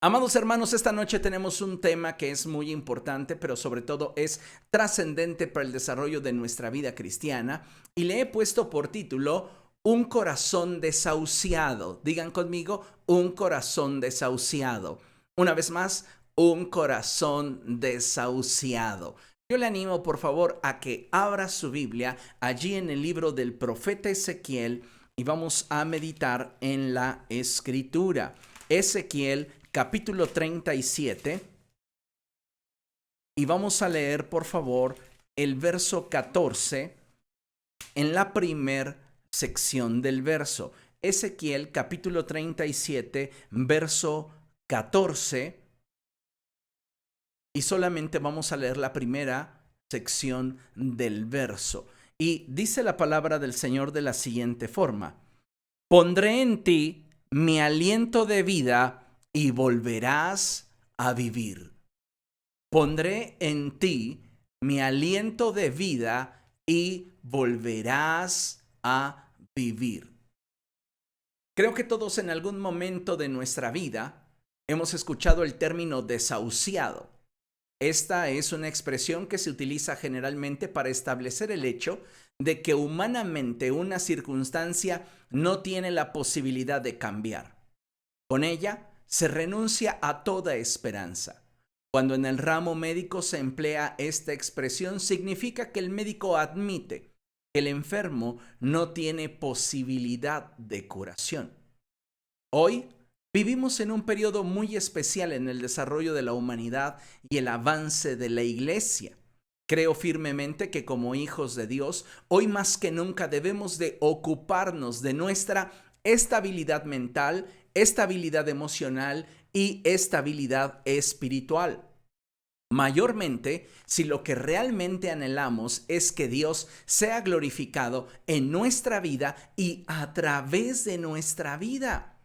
Amados hermanos, esta noche tenemos un tema que es muy importante, pero sobre todo es trascendente para el desarrollo de nuestra vida cristiana y le he puesto por título Un corazón desahuciado. Digan conmigo, un corazón desahuciado. Una vez más, un corazón desahuciado. Yo le animo por favor a que abra su Biblia allí en el libro del profeta Ezequiel y vamos a meditar en la escritura. Ezequiel capítulo 37 y vamos a leer por favor el verso 14 en la primer sección del verso. Ezequiel capítulo 37 verso 14 y solamente vamos a leer la primera sección del verso. Y dice la palabra del Señor de la siguiente forma: pondré en ti mi aliento de vida y volverás a vivir. Pondré en ti mi aliento de vida y volverás a vivir. Creo que todos en algún momento de nuestra vida hemos escuchado el término desahuciado. Esta es una expresión que se utiliza generalmente para establecer el hecho de que humanamente una circunstancia no tiene la posibilidad de cambiar. Con ella se renuncia a toda esperanza. Cuando en el ramo médico se emplea esta expresión, significa que el médico admite que el enfermo no tiene posibilidad de curación. Hoy vivimos en un periodo muy especial en el desarrollo de la humanidad y el avance de la iglesia. Creo firmemente que como hijos de Dios, hoy más que nunca debemos de ocuparnos de nuestra estabilidad mental, estabilidad emocional y estabilidad espiritual. Mayormente, si lo que realmente anhelamos es que Dios sea glorificado en nuestra vida y a través de nuestra vida.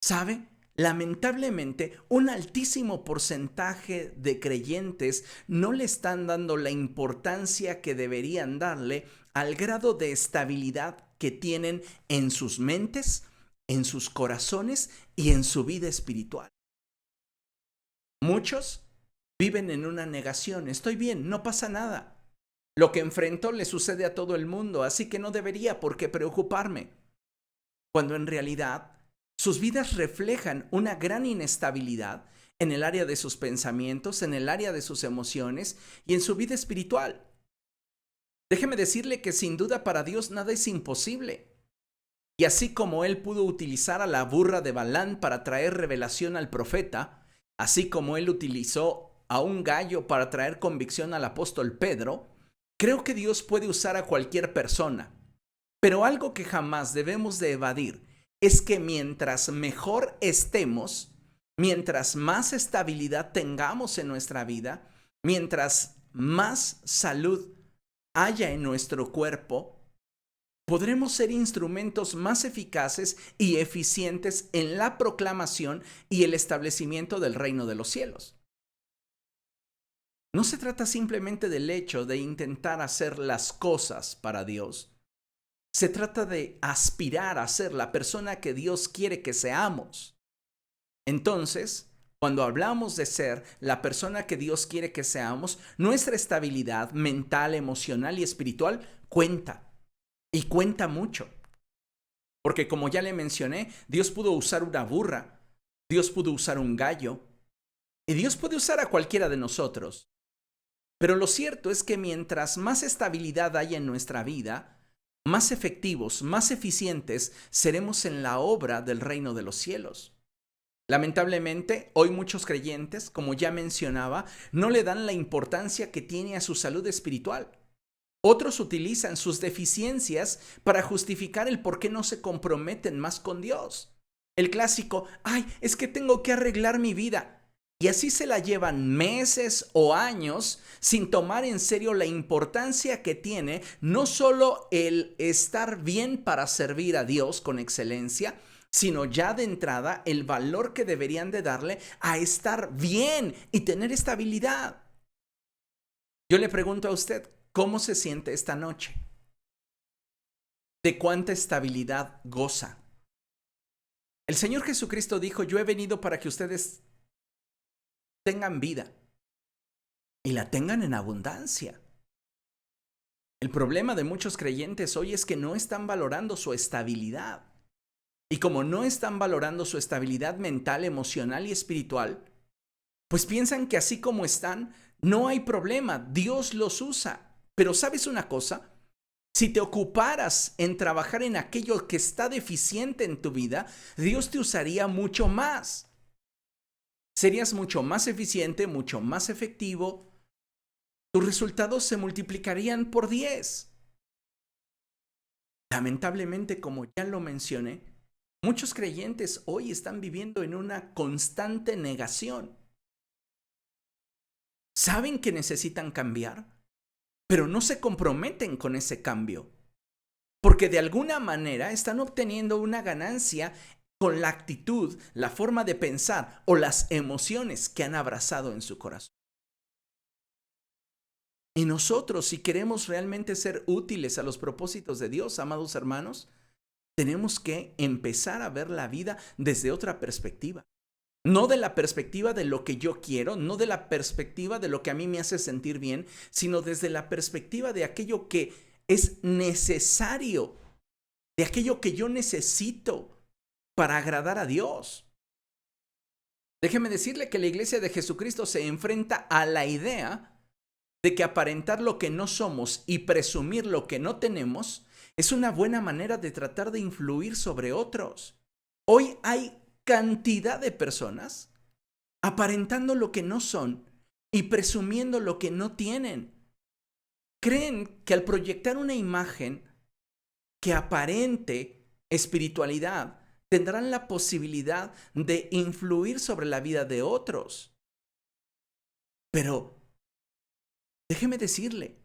¿Sabe? Lamentablemente, un altísimo porcentaje de creyentes no le están dando la importancia que deberían darle al grado de estabilidad que tienen en sus mentes, en sus corazones y en su vida espiritual. Muchos viven en una negación. Estoy bien, no pasa nada. Lo que enfrento le sucede a todo el mundo, así que no debería por qué preocuparme. Cuando en realidad sus vidas reflejan una gran inestabilidad en el área de sus pensamientos, en el área de sus emociones y en su vida espiritual. Déjeme decirle que sin duda para Dios nada es imposible. Y así como Él pudo utilizar a la burra de Balán para traer revelación al profeta, así como Él utilizó a un gallo para traer convicción al apóstol Pedro, creo que Dios puede usar a cualquier persona. Pero algo que jamás debemos de evadir es que mientras mejor estemos, mientras más estabilidad tengamos en nuestra vida, mientras más salud haya en nuestro cuerpo, podremos ser instrumentos más eficaces y eficientes en la proclamación y el establecimiento del reino de los cielos. No se trata simplemente del hecho de intentar hacer las cosas para Dios. Se trata de aspirar a ser la persona que Dios quiere que seamos. Entonces, cuando hablamos de ser la persona que Dios quiere que seamos, nuestra estabilidad mental, emocional y espiritual cuenta. Y cuenta mucho. Porque como ya le mencioné, Dios pudo usar una burra, Dios pudo usar un gallo, y Dios puede usar a cualquiera de nosotros. Pero lo cierto es que mientras más estabilidad haya en nuestra vida, más efectivos, más eficientes seremos en la obra del reino de los cielos. Lamentablemente, hoy muchos creyentes, como ya mencionaba, no le dan la importancia que tiene a su salud espiritual. Otros utilizan sus deficiencias para justificar el por qué no se comprometen más con Dios. El clásico, ay, es que tengo que arreglar mi vida. Y así se la llevan meses o años sin tomar en serio la importancia que tiene no solo el estar bien para servir a Dios con excelencia, sino ya de entrada el valor que deberían de darle a estar bien y tener estabilidad. Yo le pregunto a usted, ¿cómo se siente esta noche? ¿De cuánta estabilidad goza? El Señor Jesucristo dijo, yo he venido para que ustedes tengan vida y la tengan en abundancia. El problema de muchos creyentes hoy es que no están valorando su estabilidad. Y como no están valorando su estabilidad mental, emocional y espiritual, pues piensan que así como están, no hay problema, Dios los usa. Pero ¿sabes una cosa? Si te ocuparas en trabajar en aquello que está deficiente en tu vida, Dios te usaría mucho más. Serías mucho más eficiente, mucho más efectivo. Tus resultados se multiplicarían por 10. Lamentablemente, como ya lo mencioné, muchos creyentes hoy están viviendo en una constante negación. Saben que necesitan cambiar, pero no se comprometen con ese cambio, porque de alguna manera están obteniendo una ganancia con la actitud, la forma de pensar o las emociones que han abrazado en su corazón. Y nosotros, si queremos realmente ser útiles a los propósitos de Dios, amados hermanos, tenemos que empezar a ver la vida desde otra perspectiva. No de la perspectiva de lo que yo quiero, no de la perspectiva de lo que a mí me hace sentir bien, sino desde la perspectiva de aquello que es necesario, de aquello que yo necesito para agradar a Dios. Déjeme decirle que la Iglesia de Jesucristo se enfrenta a la idea de que aparentar lo que no somos y presumir lo que no tenemos es una buena manera de tratar de influir sobre otros. Hoy hay cantidad de personas aparentando lo que no son y presumiendo lo que no tienen. Creen que al proyectar una imagen que aparente espiritualidad, tendrán la posibilidad de influir sobre la vida de otros. Pero déjeme decirle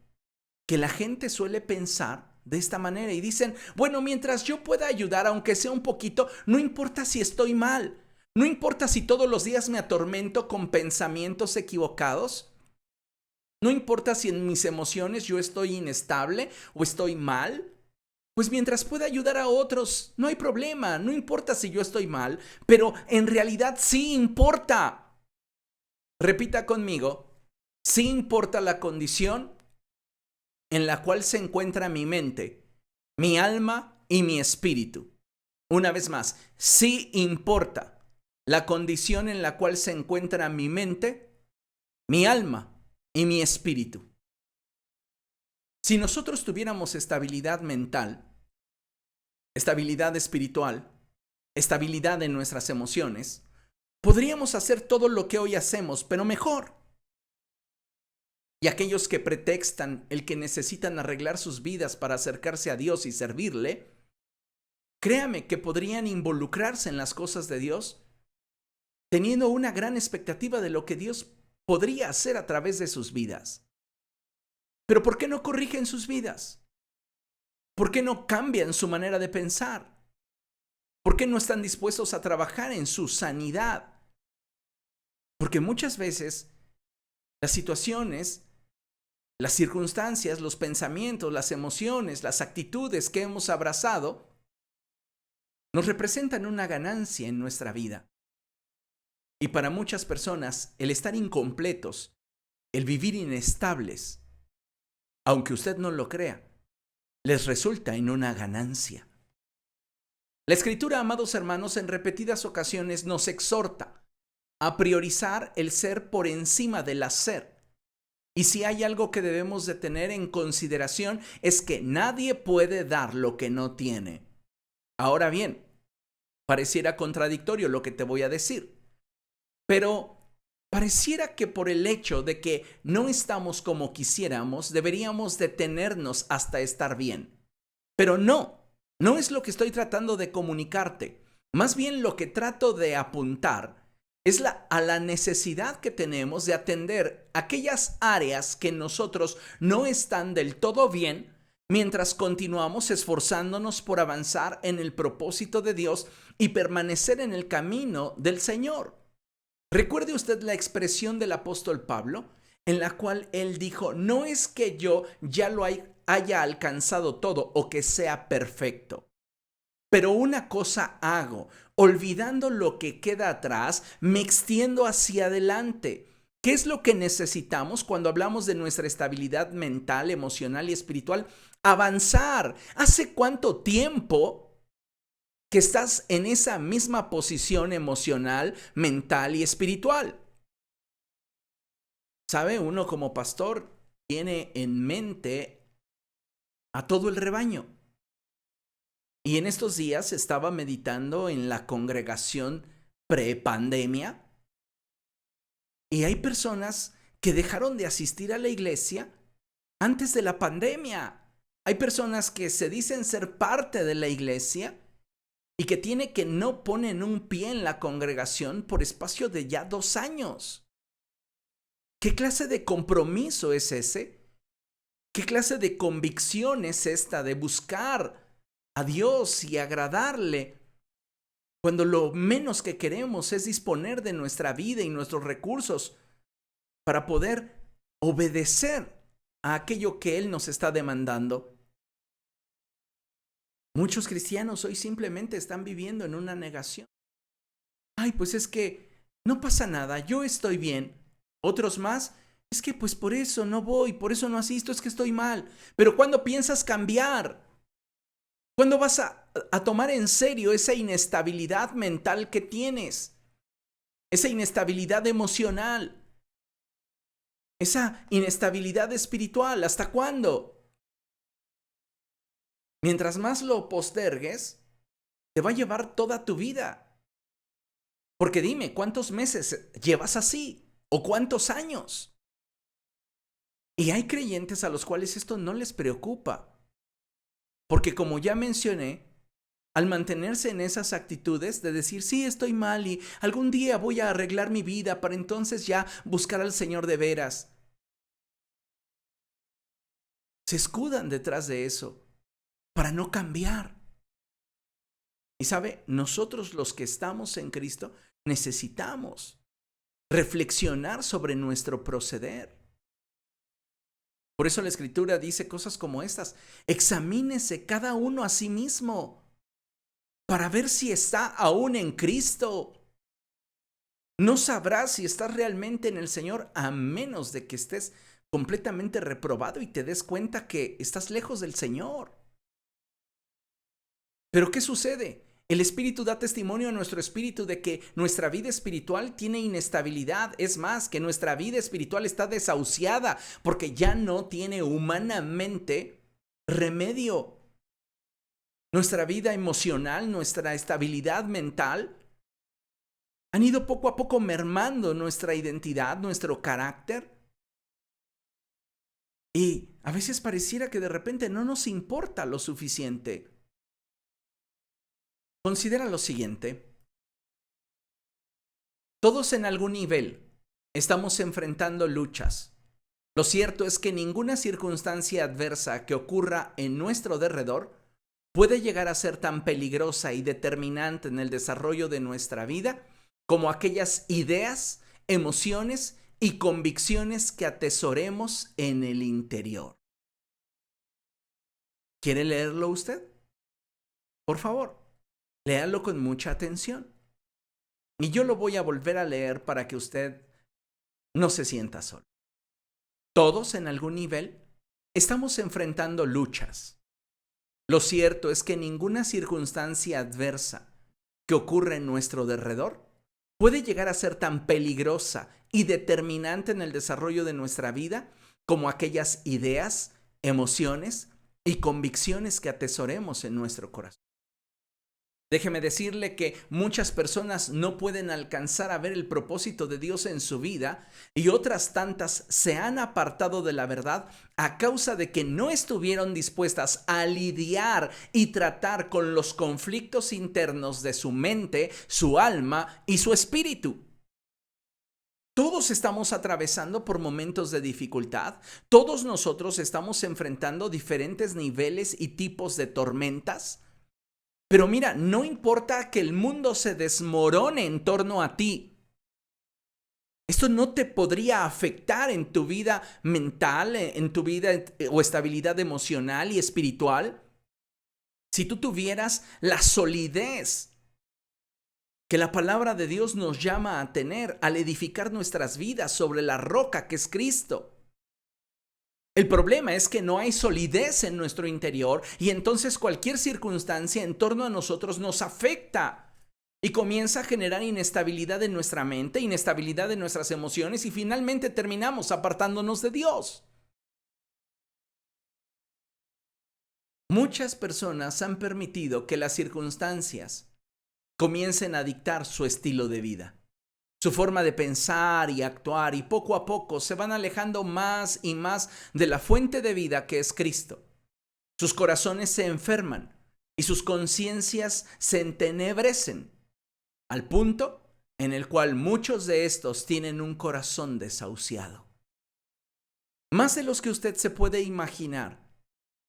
que la gente suele pensar de esta manera y dicen, bueno, mientras yo pueda ayudar, aunque sea un poquito, no importa si estoy mal, no importa si todos los días me atormento con pensamientos equivocados, no importa si en mis emociones yo estoy inestable o estoy mal, pues mientras pueda ayudar a otros, no hay problema, no importa si yo estoy mal, pero en realidad sí importa. Repita conmigo, sí importa la condición en la cual se encuentra mi mente, mi alma y mi espíritu. Una vez más, sí importa la condición en la cual se encuentra mi mente, mi alma y mi espíritu. Si nosotros tuviéramos estabilidad mental, estabilidad espiritual, estabilidad en nuestras emociones, podríamos hacer todo lo que hoy hacemos, pero mejor. Y aquellos que pretextan el que necesitan arreglar sus vidas para acercarse a Dios y servirle, créame que podrían involucrarse en las cosas de Dios, teniendo una gran expectativa de lo que Dios podría hacer a través de sus vidas. Pero ¿por qué no corrigen sus vidas? ¿Por qué no cambian su manera de pensar? ¿Por qué no están dispuestos a trabajar en su sanidad? Porque muchas veces las situaciones, las circunstancias, los pensamientos, las emociones, las actitudes que hemos abrazado nos representan una ganancia en nuestra vida. Y para muchas personas, el estar incompletos, el vivir inestables, aunque usted no lo crea, les resulta en una ganancia. La Escritura, amados hermanos, en repetidas ocasiones nos exhorta a priorizar el ser por encima del hacer. Y si hay algo que debemos de tener en consideración es que nadie puede dar lo que no tiene. Ahora bien, pareciera contradictorio lo que te voy a decir, pero pareciera que por el hecho de que no estamos como quisiéramos, deberíamos detenernos hasta estar bien. Pero no es lo que estoy tratando de comunicarte. Más bien lo que trato de apuntar es a la necesidad que tenemos de atender aquellas áreas que en nosotros no están del todo bien, mientras continuamos esforzándonos por avanzar en el propósito de Dios y permanecer en el camino del Señor. ¿Recuerde usted la expresión del apóstol Pablo, en la cual él dijo, no es que yo ya lo haya alcanzado todo o que sea perfecto, pero una cosa hago, olvidando lo que queda atrás, me extiendo hacia adelante ¿Qué es lo que necesitamos cuando hablamos de nuestra estabilidad mental, emocional y espiritual? Avanzar. ¿Hace cuánto tiempo que estás en esa misma posición emocional, mental y espiritual? ¿Sabe? Uno como pastor tiene en mente a todo el rebaño. Y en estos días estaba meditando en la congregación prepandemia y hay personas que dejaron de asistir a la iglesia antes de la pandemia. Hay personas que se dicen ser parte de la iglesia y que tiene que no ponen un pie en la congregación por espacio de ya 2 años. ¿Qué clase de compromiso es ese? ¿Qué clase de convicción es esta de buscar a Dios y agradarle cuando lo menos que queremos es disponer de nuestra vida y nuestros recursos para poder obedecer a aquello que Él nos está demandando? Muchos cristianos hoy simplemente están viviendo en una negación. Ay, pues es que no pasa nada, yo estoy bien. Otros más, es que pues por eso no voy, por eso no asisto, es que estoy mal. Pero ¿cuándo piensas cambiar? ¿Cuándo vas a tomar en serio esa inestabilidad mental que tienes? Esa inestabilidad emocional, esa inestabilidad espiritual. ¿Hasta cuándo? Mientras más lo postergues, te va a llevar toda tu vida. Porque dime, ¿cuántos meses llevas así? ¿O cuántos años? Y hay creyentes a los cuales esto no les preocupa. Porque como ya mencioné, al mantenerse en esas actitudes de decir, sí, estoy mal y algún día voy a arreglar mi vida para entonces ya buscar al Señor de veras, se escudan detrás de eso para no cambiar. Y sabe, nosotros los que estamos en Cristo necesitamos reflexionar sobre nuestro proceder. Por eso la Escritura dice cosas como estas: examínese cada uno a sí mismo para ver si está aún en Cristo. No sabrás si estás realmente en el Señor a menos de que estés completamente reprobado y te des cuenta que estás lejos del Señor. Pero ¿qué sucede? El Espíritu da testimonio a nuestro espíritu de que nuestra vida espiritual tiene inestabilidad. Es más, que nuestra vida espiritual está desahuciada porque ya no tiene humanamente remedio. Nuestra vida emocional, nuestra estabilidad mental han ido poco a poco mermando nuestra identidad, nuestro carácter. Y a veces pareciera que de repente no nos importa lo suficiente. Considera lo siguiente: todos en algún nivel estamos enfrentando luchas. Lo cierto es que ninguna circunstancia adversa que ocurra en nuestro derredor puede llegar a ser tan peligrosa y determinante en el desarrollo de nuestra vida como aquellas ideas, emociones y convicciones que atesoremos en el interior. ¿Quiere leerlo usted? Por favor, léalo con mucha atención. Y yo lo voy a volver a leer para que usted no se sienta solo. Todos en algún nivel estamos enfrentando luchas. Lo cierto es que ninguna circunstancia adversa que ocurre en nuestro derredor puede llegar a ser tan peligrosa y determinante en el desarrollo de nuestra vida como aquellas ideas, emociones y convicciones que atesoremos en nuestro corazón. Déjeme decirle que muchas personas no pueden alcanzar a ver el propósito de Dios en su vida y otras tantas se han apartado de la verdad a causa de que no estuvieron dispuestas a lidiar y tratar con los conflictos internos de su mente, su alma y su espíritu. Todos estamos atravesando por momentos de dificultad. Todos nosotros estamos enfrentando diferentes niveles y tipos de tormentas. Pero mira, no importa que el mundo se desmorone en torno a ti. Esto no te podría afectar en tu vida mental, en tu vida o estabilidad emocional y espiritual, si tú tuvieras la solidez que la palabra de Dios nos llama a tener al edificar nuestras vidas sobre la roca que es Cristo. El problema es que no hay solidez en nuestro interior y entonces cualquier circunstancia en torno a nosotros nos afecta y comienza a generar inestabilidad en nuestra mente, inestabilidad en nuestras emociones y finalmente terminamos apartándonos de Dios. Muchas personas han permitido que las circunstancias comiencen a dictar su estilo de vida, su forma de pensar y actuar, y poco a poco se van alejando más y más de la fuente de vida que es Cristo. Sus corazones se enferman y sus conciencias se entenebrecen, al punto en el cual muchos de estos tienen un corazón desahuciado. Más de los que usted se puede imaginar,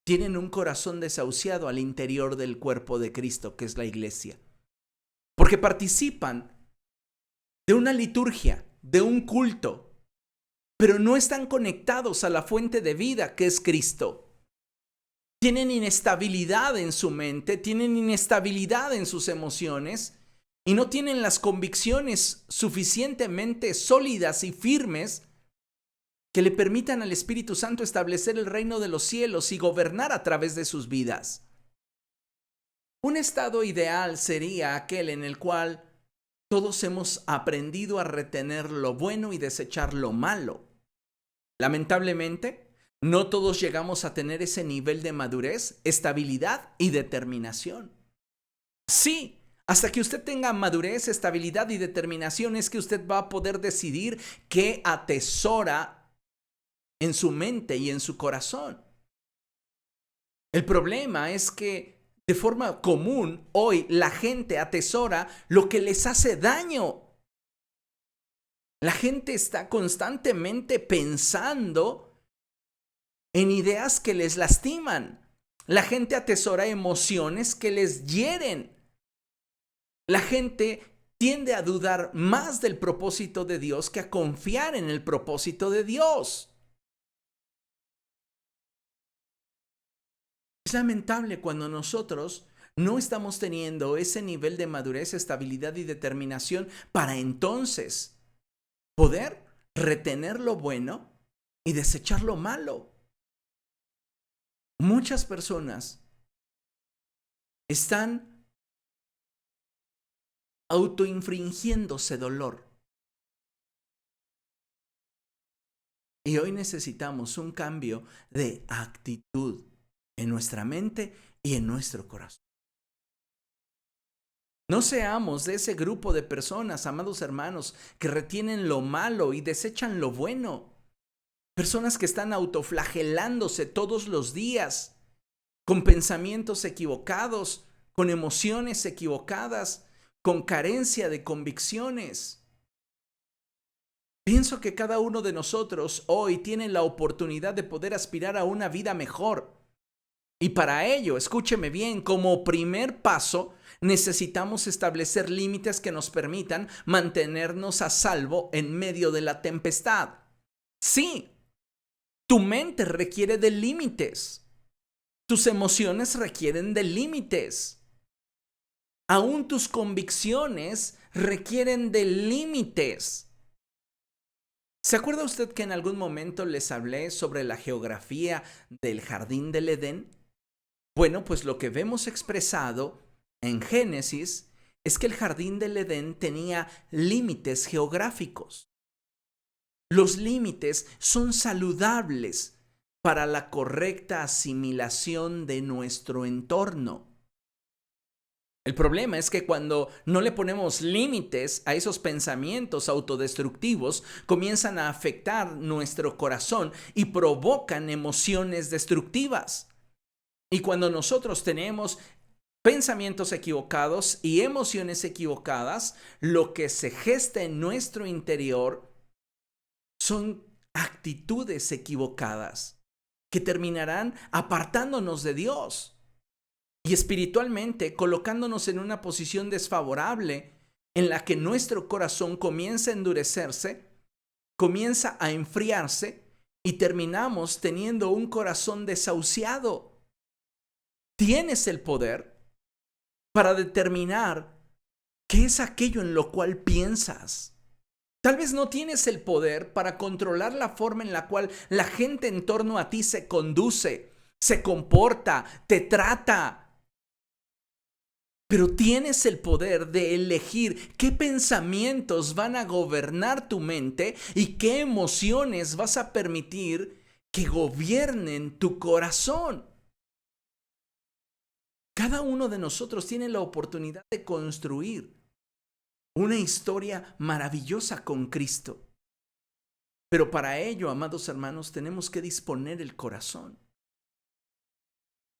tienen un corazón desahuciado al interior del cuerpo de Cristo, que es la iglesia, porque participan de una liturgia, de un culto, pero no están conectados a la fuente de vida que es Cristo. Tienen inestabilidad en su mente, tienen inestabilidad en sus emociones y no tienen las convicciones suficientemente sólidas y firmes que le permitan al Espíritu Santo establecer el reino de los cielos y gobernar a través de sus vidas. Un estado ideal sería aquel en el cual todos hemos aprendido a retener lo bueno y desechar lo malo. Lamentablemente, no todos llegamos a tener ese nivel de madurez, estabilidad y determinación. Sí, hasta que usted tenga madurez, estabilidad y determinación es que usted va a poder decidir qué atesora en su mente y en su corazón. El problema es que de forma común hoy la gente atesora lo que les hace daño. La gente está constantemente pensando en ideas que les lastiman. La gente atesora emociones que les hieren. La gente tiende a dudar más del propósito de Dios que a confiar en el propósito de Dios. Es lamentable cuando nosotros no estamos teniendo ese nivel de madurez, estabilidad y determinación para entonces poder retener lo bueno y desechar lo malo. Muchas personas están autoinfringiéndose dolor. Y hoy necesitamos un cambio de actitud en nuestra mente y en nuestro corazón. No seamos de ese grupo de personas, amados hermanos, que retienen lo malo y desechan lo bueno. Personas que están autoflagelándose todos los días, con pensamientos equivocados, con emociones equivocadas, con carencia de convicciones. Pienso que cada uno de nosotros hoy tiene la oportunidad de poder aspirar a una vida mejor. Y para ello, escúcheme bien, como primer paso, necesitamos establecer límites que nos permitan mantenernos a salvo en medio de la tempestad. Sí, tu mente requiere de límites. Tus emociones requieren de límites. Aún tus convicciones requieren de límites. ¿Se acuerda usted que en algún momento les hablé sobre la geografía del jardín del Edén? Bueno, pues lo que vemos expresado en Génesis es que el jardín del Edén tenía límites geográficos. Los límites son saludables para la correcta asimilación de nuestro entorno. El problema es que cuando no le ponemos límites a esos pensamientos autodestructivos, comienzan a afectar nuestro corazón y provocan emociones destructivas. Y cuando nosotros tenemos pensamientos equivocados y emociones equivocadas, lo que se gesta en nuestro interior son actitudes equivocadas que terminarán apartándonos de Dios y espiritualmente colocándonos en una posición desfavorable en la que nuestro corazón comienza a endurecerse, comienza a enfriarse y terminamos teniendo un corazón desahuciado. Tienes el poder para determinar ¿Qué es aquello en lo cual piensas? Tal vez no tienes el poder para controlar la forma en la cual la gente en torno a ti se conduce, se comporta, te trata. Pero tienes el poder de elegir qué pensamientos van a gobernar tu mente y qué emociones vas a permitir que gobiernen tu corazón. Cada uno de nosotros tiene la oportunidad de construir una historia maravillosa con Cristo. Pero para ello, amados hermanos, tenemos que disponer el corazón.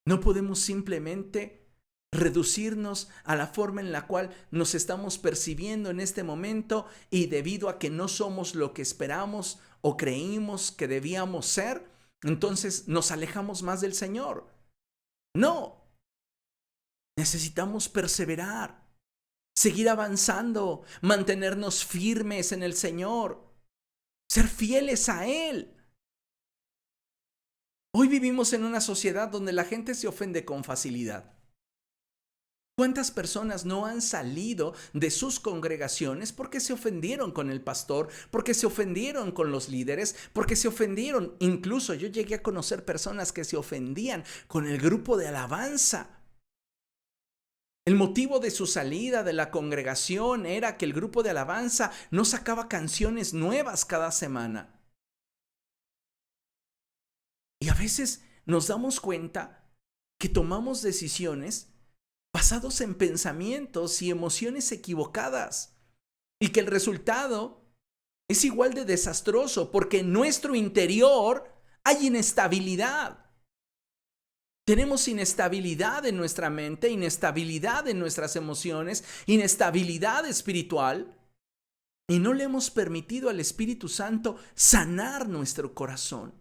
No podemos simplemente reducirnos a la forma en la cual nos estamos percibiendo en este momento y debido a que no somos lo que esperamos o creímos que debíamos ser, entonces nos alejamos más del Señor. No, necesitamos perseverar, seguir avanzando, mantenernos firmes en el Señor, ser fieles a Él. Hoy vivimos en una sociedad donde la gente se ofende con facilidad. ¿Cuántas personas no han salido de sus congregaciones porque se ofendieron con el pastor, porque se ofendieron con los líderes, porque se ofendieron? Incluso yo llegué a conocer personas que se ofendían con el grupo de alabanza. El motivo de su salida de la congregación era que el grupo de alabanza no sacaba canciones nuevas cada semana. Y a veces nos damos cuenta que tomamos decisiones basados en pensamientos y emociones equivocadas, y que el resultado es igual de desastroso porque en nuestro interior hay inestabilidad. Tenemos inestabilidad en nuestra mente, inestabilidad en nuestras emociones, inestabilidad espiritual, y no le hemos permitido al Espíritu Santo sanar nuestro corazón.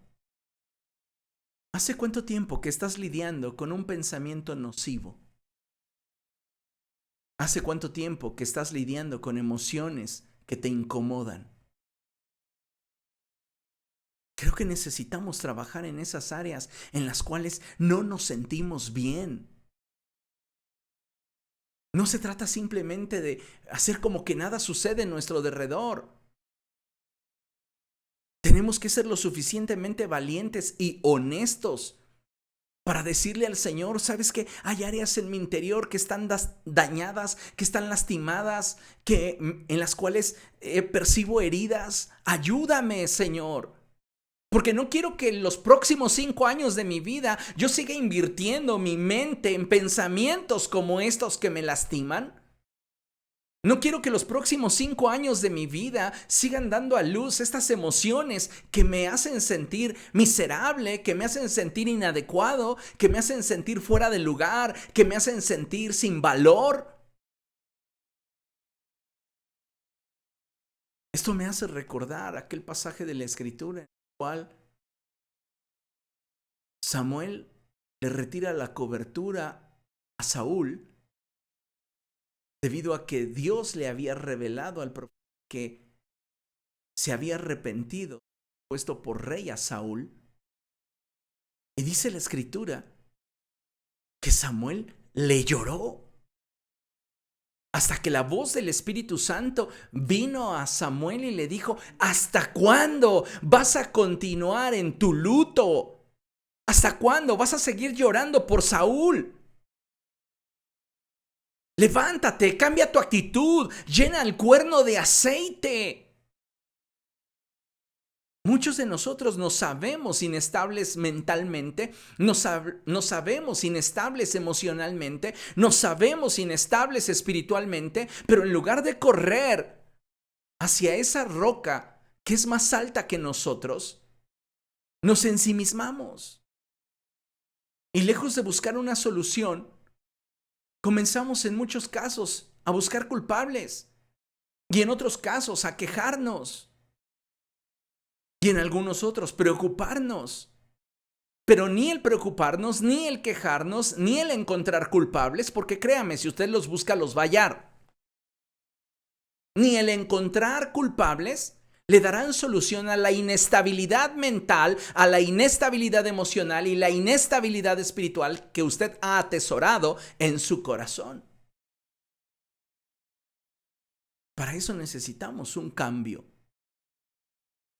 ¿Hace cuánto tiempo que estás lidiando con un pensamiento nocivo? ¿Hace cuánto tiempo que estás lidiando con emociones que te incomodan? Creo que necesitamos trabajar en esas áreas en las cuales no nos sentimos bien. No se trata simplemente de hacer como que nada sucede en nuestro derredor. Tenemos que ser lo suficientemente valientes y honestos para decirle al Señor, ¿sabes qué? Hay áreas en mi interior que están dañadas, que están lastimadas, en las cuales percibo heridas. Ayúdame, Señor. Porque no quiero que en los próximos 5 años de mi vida yo siga invirtiendo mi mente en pensamientos como estos que me lastiman. No quiero que los próximos 5 años de mi vida sigan dando a luz estas emociones que me hacen sentir miserable, que me hacen sentir inadecuado, que me hacen sentir fuera de lugar, que me hacen sentir sin valor. Esto me hace recordar aquel pasaje de la Escritura en el cual Samuel le retira la cobertura a Saúl debido a que Dios le había revelado al profeta que se había arrepentido, puesto por rey a Saúl. Y dice la Escritura que Samuel le lloró hasta que la voz del Espíritu Santo vino a Samuel y le dijo: ¿hasta cuándo vas a continuar en tu luto? ¿Hasta cuándo vas a seguir llorando por Saúl? Levántate, cambia tu actitud, llena el cuerno de aceite. Muchos de nosotros nos sabemos inestables mentalmente, nos sabemos inestables emocionalmente, nos sabemos inestables espiritualmente, pero en lugar de correr hacia esa roca que es más alta que nosotros, nos ensimismamos. Y lejos de buscar una solución, comenzamos en muchos casos a buscar culpables y en otros casos a quejarnos y en algunos otros preocuparnos. Pero ni el preocuparnos, ni el quejarnos, ni el encontrar culpables, porque créame, si usted los busca, los va a hallar. Ni el encontrar culpables le darán solución a la inestabilidad mental, a la inestabilidad emocional y la inestabilidad espiritual que usted ha atesorado en su corazón. para eso necesitamos un cambio.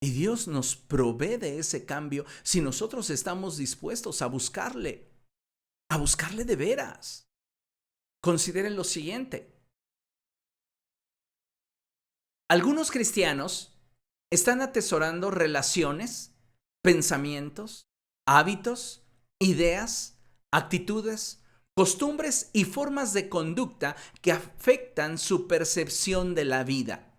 Y Dios nos provee de ese cambio si nosotros estamos dispuestos a buscarle de veras. Consideren lo siguiente. Algunos cristianos están atesorando relaciones, pensamientos, hábitos, ideas, actitudes, costumbres y formas de conducta que afectan su percepción de la vida,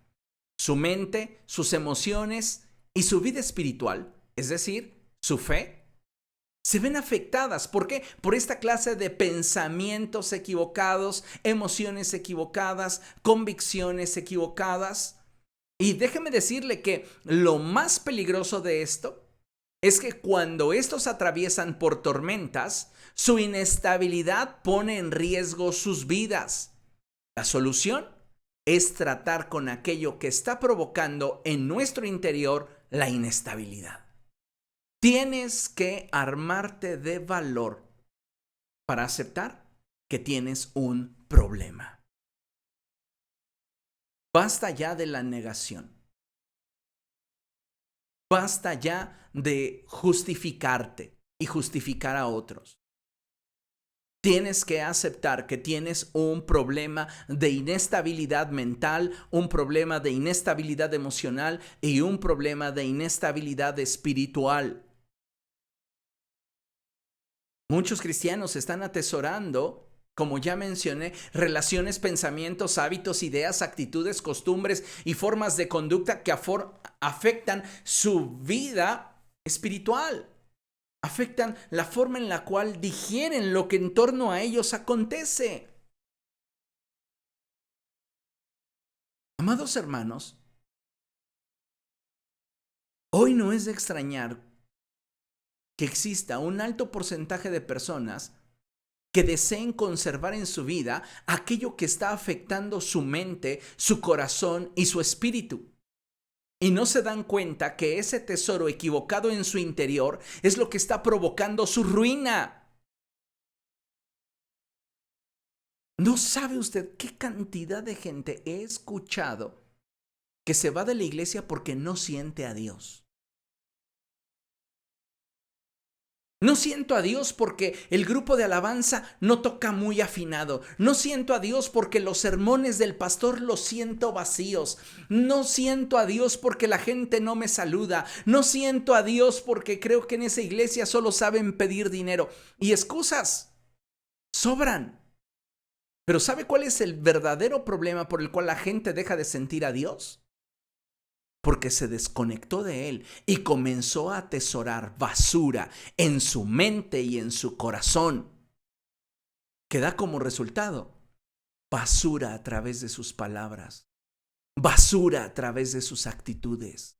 su mente, sus emociones y su vida espiritual, es decir, su fe, se ven afectadas. ¿Por qué? Por esta clase de pensamientos equivocados, emociones equivocadas, convicciones equivocadas. Y déjeme decirle que lo más peligroso de esto es que cuando estos atraviesan por tormentas, su inestabilidad pone en riesgo sus vidas. La solución es tratar con aquello que está provocando en nuestro interior la inestabilidad. Tienes que armarte de valor para aceptar que tienes un problema. Basta ya de la negación. Basta ya de justificarte y justificar a otros. Tienes que aceptar que tienes un problema de inestabilidad mental, un problema de inestabilidad emocional y un problema de inestabilidad espiritual. Muchos cristianos están atesorando, como ya mencioné, relaciones, pensamientos, hábitos, ideas, actitudes, costumbres y formas de conducta que afectan su vida espiritual. Afectan la forma en la cual digieren lo que en torno a ellos acontece. Amados hermanos, hoy no es de extrañar que exista un alto porcentaje de personas que deseen conservar en su vida aquello que está afectando su mente, su corazón y su espíritu. Y no se dan cuenta que ese tesoro equivocado en su interior es lo que está provocando su ruina. ¿No sabe usted qué cantidad de gente he escuchado que se va de la iglesia porque no siente a Dios? No siento a Dios porque el grupo de alabanza no toca muy afinado. No siento a Dios porque los sermones del pastor los siento vacíos. No siento a Dios porque la gente no me saluda. No siento a Dios porque creo que en esa iglesia solo saben pedir dinero. Y excusas sobran. Pero ¿sabe cuál es el verdadero problema por el cual la gente deja de sentir a Dios? Porque se desconectó de Él y comenzó a atesorar basura en su mente y en su corazón, que da como resultado basura a través de sus palabras, basura a través de sus actitudes.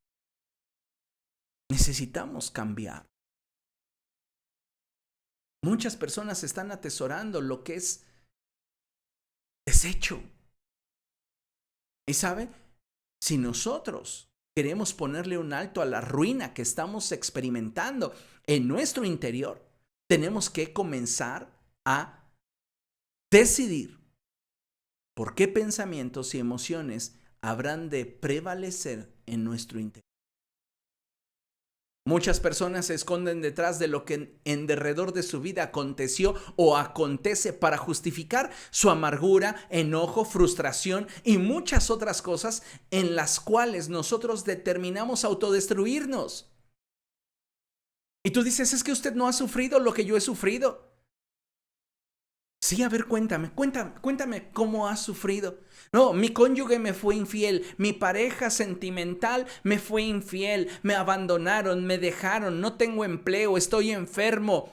Necesitamos cambiar. Muchas personas están atesorando lo que es desecho. ¿Y sabe? Si nosotros queremos ponerle un alto a la ruina que estamos experimentando en nuestro interior, tenemos que comenzar a decidir por qué pensamientos y emociones habrán de prevalecer en nuestro interior. Muchas personas se esconden detrás de lo que en derredor de su vida aconteció o acontece para justificar su amargura, enojo, frustración y muchas otras cosas en las cuales nosotros determinamos autodestruirnos. Y tú dices, es que usted no ha sufrido lo que yo he sufrido. Sí, a ver, cuéntame cómo has sufrido. No, mi cónyuge me fue infiel, mi pareja sentimental me fue infiel, me abandonaron, me dejaron, no tengo empleo, estoy enfermo,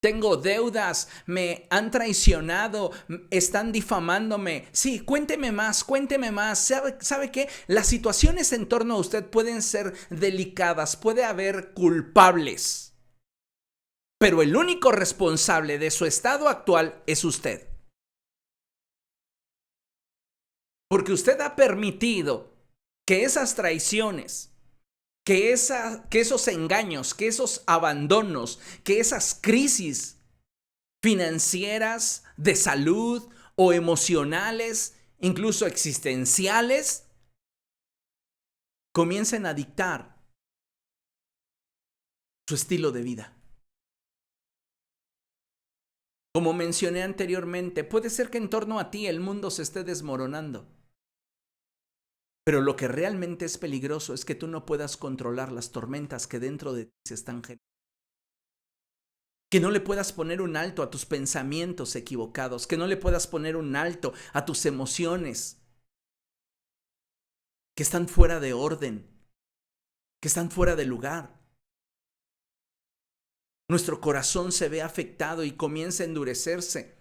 tengo deudas, me han traicionado, están difamándome. Sí, cuénteme más. ¿Sabe qué? Las situaciones en torno a usted pueden ser delicadas, puede haber culpables. Pero el único responsable de su estado actual es usted. Porque usted ha permitido que esas traiciones, que esos engaños, que esos abandonos, que esas crisis financieras, de salud o emocionales incluso existenciales, comiencen a dictar su estilo de vida. Como mencioné anteriormente, puede ser que en torno a ti el mundo se esté desmoronando. Pero lo que realmente es peligroso es que tú no puedas controlar las tormentas que dentro de ti se están generando. Que no le puedas poner un alto a tus pensamientos equivocados, que no le puedas poner un alto a tus emociones que están fuera de orden, que están fuera de lugar. Nuestro corazón se ve afectado y comienza a endurecerse.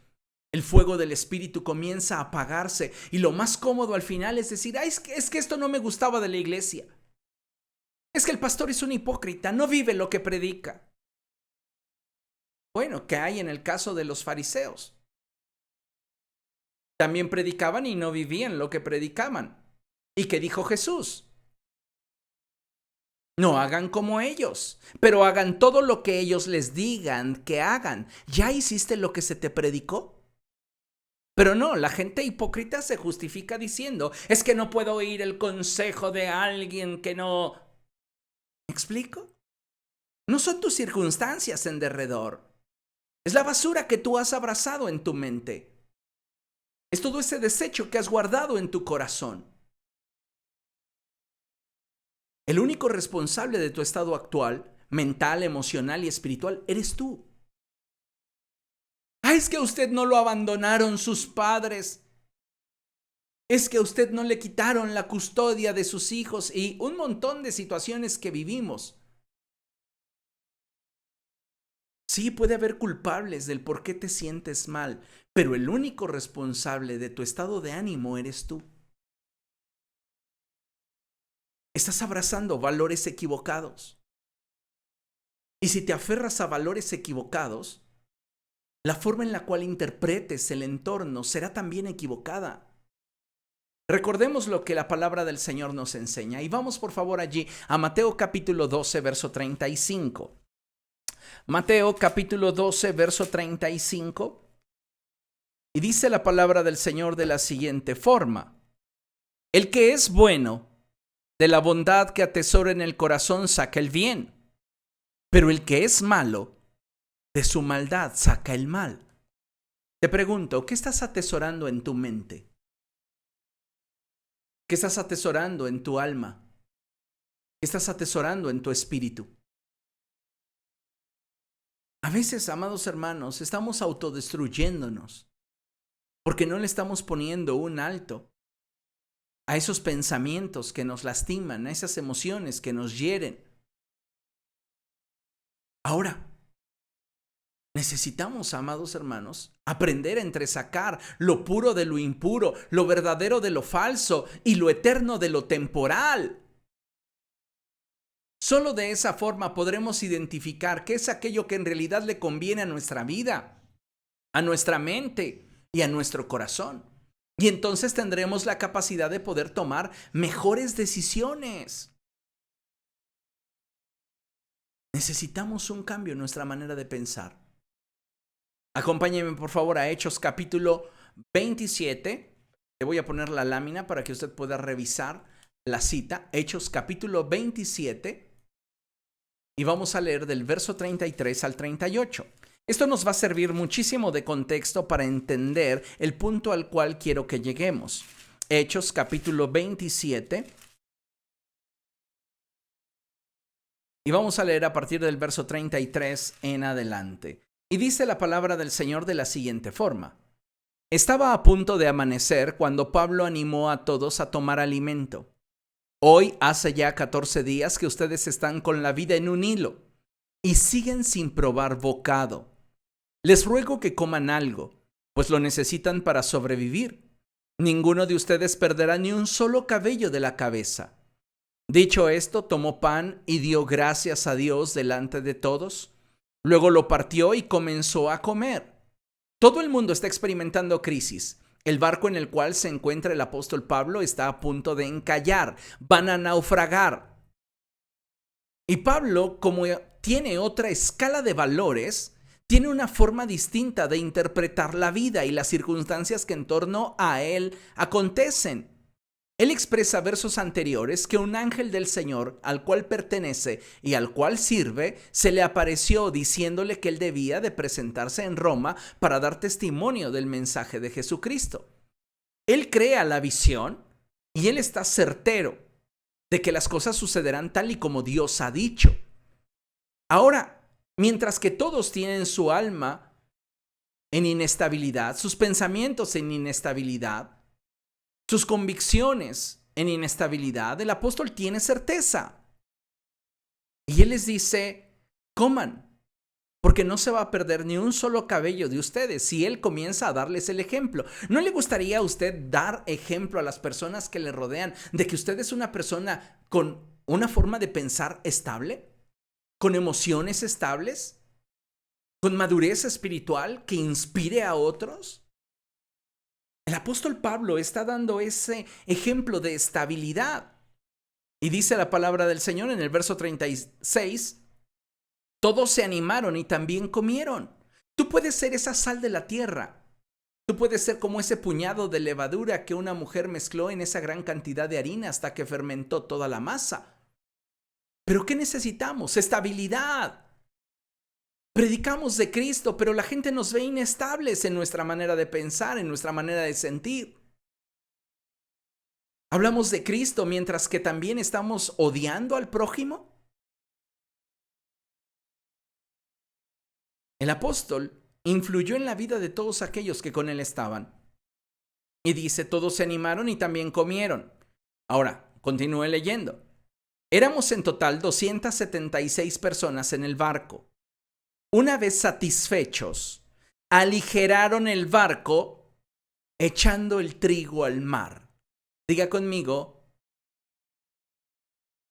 El fuego del espíritu comienza a apagarse y lo más cómodo al final es decir, es que esto no me gustaba de la iglesia. Es que el pastor es un hipócrita, no vive lo que predica. Bueno, ¿qué hay en el caso de los fariseos? También predicaban y no vivían lo que predicaban. ¿Y qué dijo Jesús? No hagan como ellos, pero hagan todo lo que ellos les digan que hagan. ¿Ya hiciste lo que se te predicó? Pero no, la gente hipócrita se justifica diciendo, es que no puedo oír el consejo de alguien que no... ¿Me explico? No son tus circunstancias en derredor. Es la basura que tú has abrazado en tu mente. Es todo ese desecho que has guardado en tu corazón. El único responsable de tu estado actual, mental, emocional y espiritual, eres tú. Es que a usted no lo abandonaron sus padres. Es que a usted no le quitaron la custodia de sus hijos y un montón de situaciones que vivimos. Sí, puede haber culpables del por qué te sientes mal, pero el único responsable de tu estado de ánimo eres tú. Estás abrazando valores equivocados. Y si te aferras a valores equivocados, la forma en la cual interpretes el entorno será también equivocada. Recordemos lo que la palabra del Señor nos enseña. Y vamos por favor allí a Mateo capítulo 12, verso 35. Mateo capítulo 12, verso 35. Y dice la palabra del Señor de la siguiente forma. El que es bueno, de la bondad que atesora en el corazón saca el bien, pero el que es malo, de su maldad saca el mal. Te pregunto, ¿qué estás atesorando en tu mente? ¿Qué estás atesorando en tu alma? ¿Qué estás atesorando en tu espíritu? A veces, amados hermanos, estamos autodestruyéndonos porque no le estamos poniendo un alto a esos pensamientos que nos lastiman, a esas emociones que nos hieren. Ahora, necesitamos, amados hermanos, aprender a entresacar lo puro de lo impuro, lo verdadero de lo falso y lo eterno de lo temporal. Solo de esa forma podremos identificar qué es aquello que en realidad le conviene a nuestra vida, a nuestra mente y a nuestro corazón. Y entonces tendremos la capacidad de poder tomar mejores decisiones. Necesitamos un cambio en nuestra manera de pensar. Acompáñenme por favor a Hechos capítulo 27. Le voy a poner la lámina para que usted pueda revisar la cita. Hechos capítulo 27. Y vamos a leer del verso 33 al 38. Esto nos va a servir muchísimo de contexto para entender el punto al cual quiero que lleguemos. Hechos capítulo 27. Y vamos a leer a partir del verso 33 en adelante. Y dice la palabra del Señor de la siguiente forma. Estaba a punto de amanecer cuando Pablo animó a todos a tomar alimento. Hoy hace ya 14 días que ustedes están con la vida en un hilo y siguen sin probar bocado. Les ruego que coman algo, pues lo necesitan para sobrevivir. Ninguno de ustedes perderá ni un solo cabello de la cabeza. Dicho esto, tomó pan y dio gracias a Dios delante de todos. Luego lo partió y comenzó a comer. Todo el mundo está experimentando crisis. El barco en el cual se encuentra el apóstol Pablo está a punto de encallar. Van a naufragar. Y Pablo, como tiene otra escala de valores, tiene una forma distinta de interpretar la vida y las circunstancias que en torno a él acontecen. Él expresa versos anteriores que un ángel del Señor, al cual pertenece y al cual sirve, se le apareció diciéndole que él debía de presentarse en Roma para dar testimonio del mensaje de Jesucristo. Él crea la visión y él está certero de que las cosas sucederán tal y como Dios ha dicho. Ahora, mientras que todos tienen su alma en inestabilidad, sus pensamientos en inestabilidad, sus convicciones en inestabilidad, el apóstol tiene certeza. Y él les dice, coman, porque no se va a perder ni un solo cabello de ustedes si él comienza a darles el ejemplo. ¿No le gustaría a usted dar ejemplo a las personas que le rodean de que usted es una persona con una forma de pensar estable, con emociones estables, con madurez espiritual que inspire a otros? El apóstol Pablo está dando ese ejemplo de estabilidad. Y dice la palabra del Señor en el verso 36, todos se animaron y también comieron. Tú puedes ser esa sal de la tierra. Tú puedes ser como ese puñado de levadura que una mujer mezcló en esa gran cantidad de harina hasta que fermentó toda la masa. ¿Pero qué necesitamos? Estabilidad. Predicamos de Cristo, pero la gente nos ve inestables en nuestra manera de pensar, en nuestra manera de sentir. Hablamos de Cristo mientras que también estamos odiando al prójimo. El apóstol influyó en la vida de todos aquellos que con él estaban. Y dice, todos se animaron y también comieron. Ahora, continúe leyendo. Éramos en total 276 personas en el barco. Una vez satisfechos, aligeraron el barco echando el trigo al mar. Diga conmigo,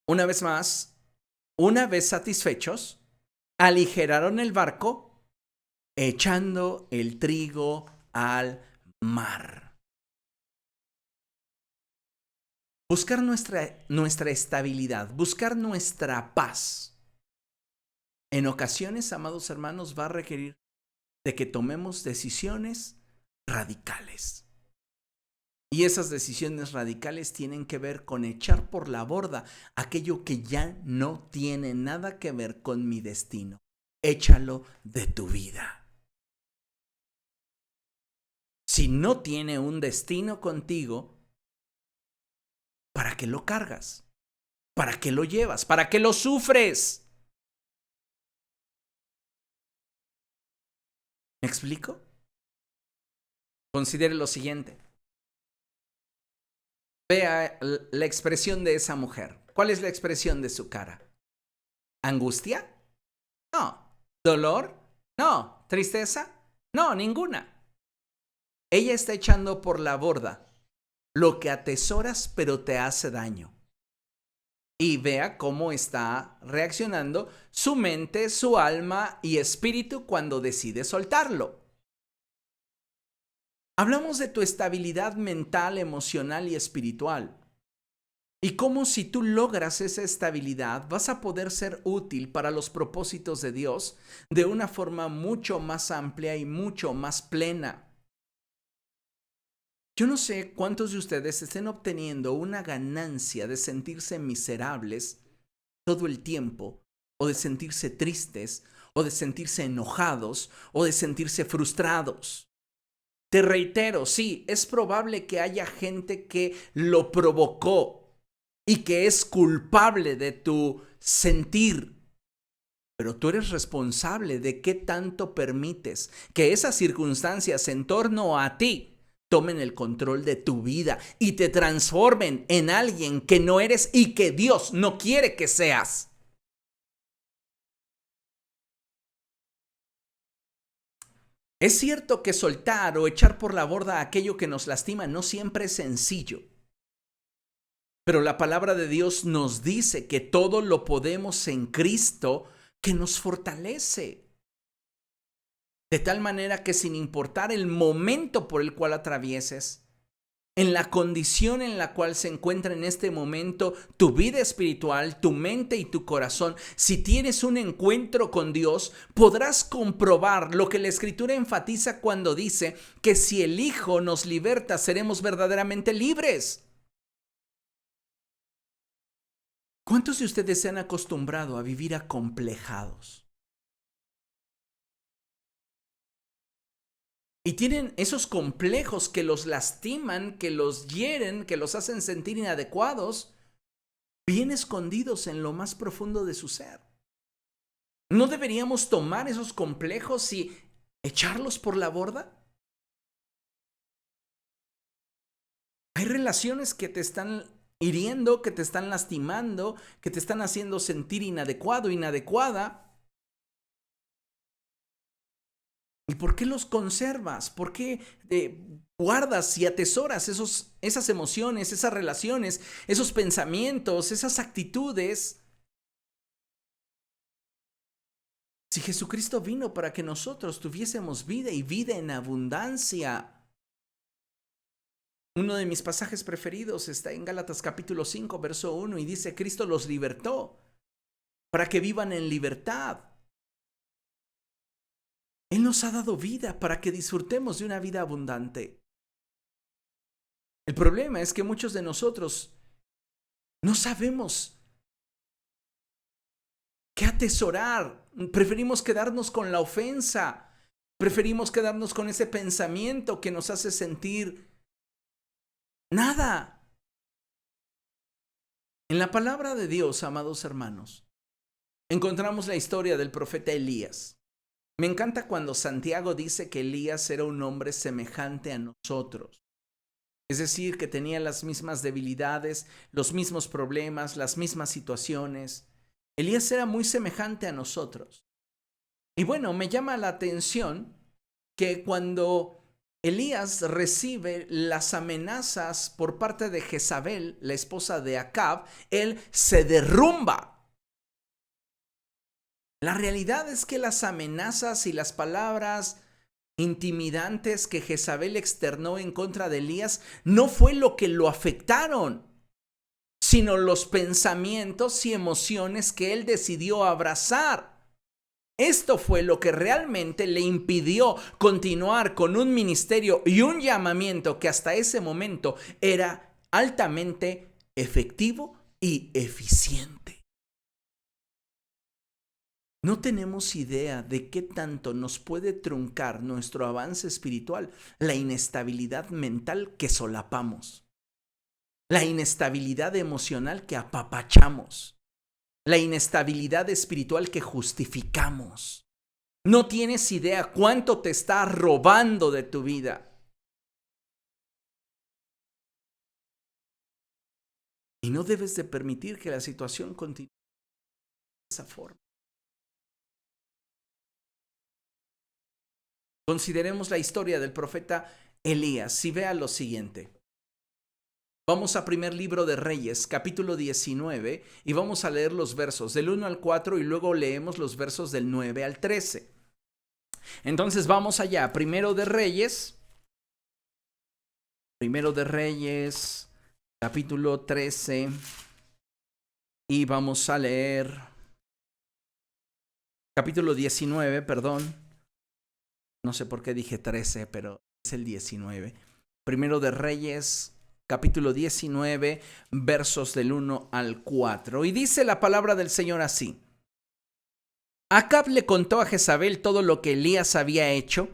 una vez más, una vez satisfechos, aligeraron el barco echando el trigo al mar. Buscar nuestra estabilidad, buscar nuestra paz. En ocasiones, amados hermanos, va a requerir de que tomemos decisiones radicales. Y esas decisiones radicales tienen que ver con echar por la borda aquello que ya no tiene nada que ver con mi destino. Échalo de tu vida. Si no tiene un destino contigo, ¿para qué lo cargas? ¿Para qué lo llevas? ¿Para qué lo sufres? ¿Me explico? Considere lo siguiente. Vea la expresión de esa mujer. ¿Cuál es la expresión de su cara? ¿Angustia? No. ¿Dolor? No. ¿Tristeza? No, ninguna. Ella está echando por la borda lo que atesoras pero te hace daño. Y vea cómo está reaccionando su mente, su alma y espíritu cuando decide soltarlo. Hablamos de tu estabilidad mental, emocional y espiritual. Y cómo si tú logras esa estabilidad vas a poder ser útil para los propósitos de Dios de una forma mucho más amplia y mucho más plena. Yo no sé cuántos de ustedes estén obteniendo una ganancia de sentirse miserables todo el tiempo, o de sentirse tristes, o de sentirse enojados, o de sentirse frustrados. Te reitero, sí, es probable que haya gente que lo provocó y que es culpable de tu sentir, pero tú eres responsable de qué tanto permites que esas circunstancias en torno a ti tomen el control de tu vida y te transformen en alguien que no eres y que Dios no quiere que seas. Es cierto que soltar o echar por la borda aquello que nos lastima no siempre es sencillo. Pero la palabra de Dios nos dice que todo lo podemos en Cristo que nos fortalece. De tal manera que sin importar el momento por el cual atravieses, en la condición en la cual se encuentra en este momento tu vida espiritual, tu mente y tu corazón, si tienes un encuentro con Dios, podrás comprobar lo que la Escritura enfatiza cuando dice que si el Hijo nos liberta, seremos verdaderamente libres. ¿Cuántos de ustedes se han acostumbrado a vivir acomplejados? Y tienen esos complejos que los lastiman, que los hieren, que los hacen sentir inadecuados, bien escondidos en lo más profundo de su ser. ¿No deberíamos tomar esos complejos y echarlos por la borda? Hay relaciones que te están hiriendo, que te están lastimando, que te están haciendo sentir inadecuado, inadecuada. ¿Y por qué los conservas? ¿Por qué guardas y atesoras esas emociones, esas relaciones, esos pensamientos, esas actitudes? Si Jesucristo vino para que nosotros tuviésemos vida y vida en abundancia. Uno de mis pasajes preferidos está en Gálatas capítulo 5, verso 1, y dice: Cristo los libertó para que vivan en libertad. Él nos ha dado vida para que disfrutemos de una vida abundante. El problema es que muchos de nosotros no sabemos qué atesorar. Preferimos quedarnos con la ofensa. Preferimos quedarnos con ese pensamiento que nos hace sentir nada. En la palabra de Dios, amados hermanos, encontramos la historia del profeta Elías. Me encanta cuando Santiago dice que Elías era un hombre semejante a nosotros. Es decir, que tenía las mismas debilidades, los mismos problemas, las mismas situaciones. Elías era muy semejante a nosotros. Y bueno, me llama la atención que cuando Elías recibe las amenazas por parte de Jezabel, la esposa de Acab, él se derrumba. La realidad es que las amenazas y las palabras intimidantes que Jezabel externó en contra de Elías no fue lo que lo afectaron, sino los pensamientos y emociones que él decidió abrazar. Esto fue lo que realmente le impidió continuar con un ministerio y un llamamiento que hasta ese momento era altamente efectivo y eficiente. No tenemos idea de qué tanto nos puede truncar nuestro avance espiritual la inestabilidad mental que solapamos, la inestabilidad emocional que apapachamos, la inestabilidad espiritual que justificamos. No tienes idea cuánto te está robando de tu vida. Y no debes de permitir que la situación continúe de esa forma. Consideremos la historia del profeta Elías y vea lo siguiente. Vamos a primer libro de Reyes, capítulo 19, y vamos a leer los versos del 1 al 4 y luego leemos los versos del 9 al 13. Entonces vamos allá, primero de Reyes, capítulo 13, y vamos a leer capítulo 19, perdón. No sé por qué dije 13, pero es el 19. Primero de Reyes, capítulo 19, versos del 1 al 4. Y dice la palabra del Señor así. Acab le contó a Jezabel todo lo que Elías había hecho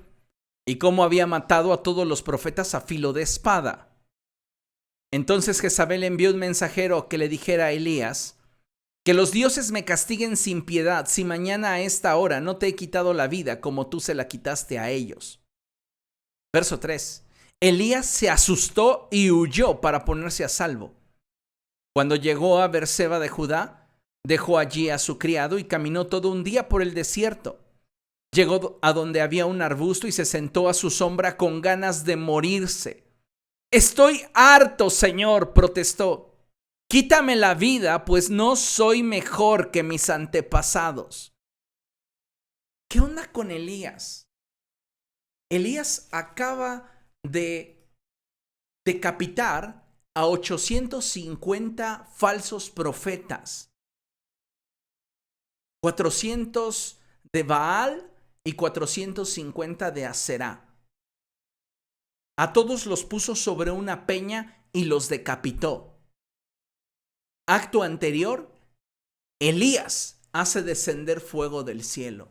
y cómo había matado a todos los profetas a filo de espada. Entonces Jezabel envió un mensajero que le dijera a Elías: que los dioses me castiguen sin piedad si mañana a esta hora no te he quitado la vida como tú se la quitaste a ellos. Verso 3. Elías se asustó y huyó para ponerse a salvo. Cuando llegó a Beerseba de Judá, dejó allí a su criado y caminó todo un día por el desierto. Llegó a donde había un arbusto y se sentó a su sombra con ganas de morirse. Estoy harto, Señor, protestó. Quítame la vida, pues no soy mejor que mis antepasados. ¿Qué onda con Elías? Elías acaba de decapitar a 850 falsos profetas, 400 de Baal y 450 de Aserá. A todos los puso sobre una peña y los decapitó. Acto anterior, Elías hace descender fuego del cielo.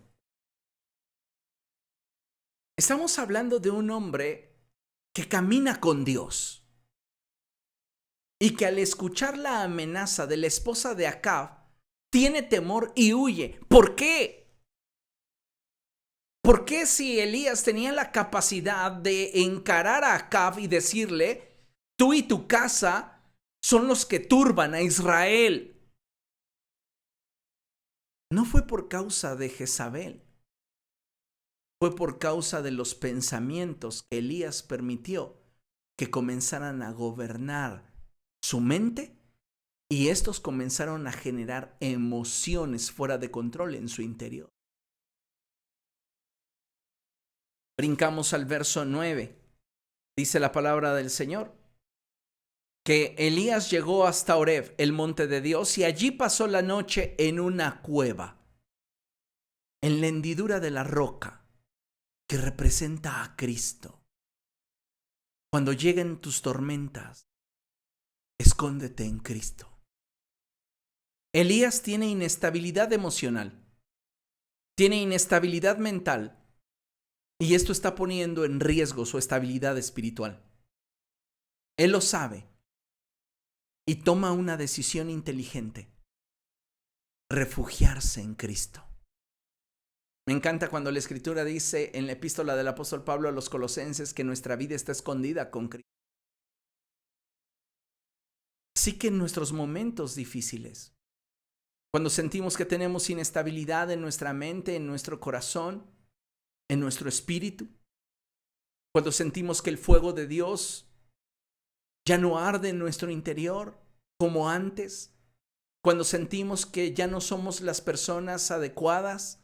Estamos hablando de un hombre que camina con Dios y que al escuchar la amenaza de la esposa de Acab, tiene temor y huye. ¿Por qué? ¿Por qué si Elías tenía la capacidad de encarar a Acab y decirle, tú y tu casa son los que turban a Israel? No fue por causa de Jezabel, fue por causa de los pensamientos que Elías permitió que comenzaran a gobernar su mente y estos comenzaron a generar emociones fuera de control en su interior. Brincamos al verso 9. Dice la palabra del Señor que Elías llegó hasta Horeb, el monte de Dios, y allí pasó la noche en una cueva, en la hendidura de la roca, que representa a Cristo. Cuando lleguen tus tormentas, escóndete en Cristo. Elías tiene inestabilidad emocional, tiene inestabilidad mental, y esto está poniendo en riesgo su estabilidad espiritual. Él lo sabe y toma una decisión inteligente: refugiarse en Cristo. Me encanta cuando la Escritura dice en la epístola del apóstol Pablo a los Colosenses que nuestra vida está escondida con Cristo. Así que en nuestros momentos difíciles, cuando sentimos que tenemos inestabilidad en nuestra mente, en nuestro corazón, en nuestro espíritu, cuando sentimos que el fuego de Dios ya no arde en nuestro interior como antes, cuando sentimos que ya no somos las personas adecuadas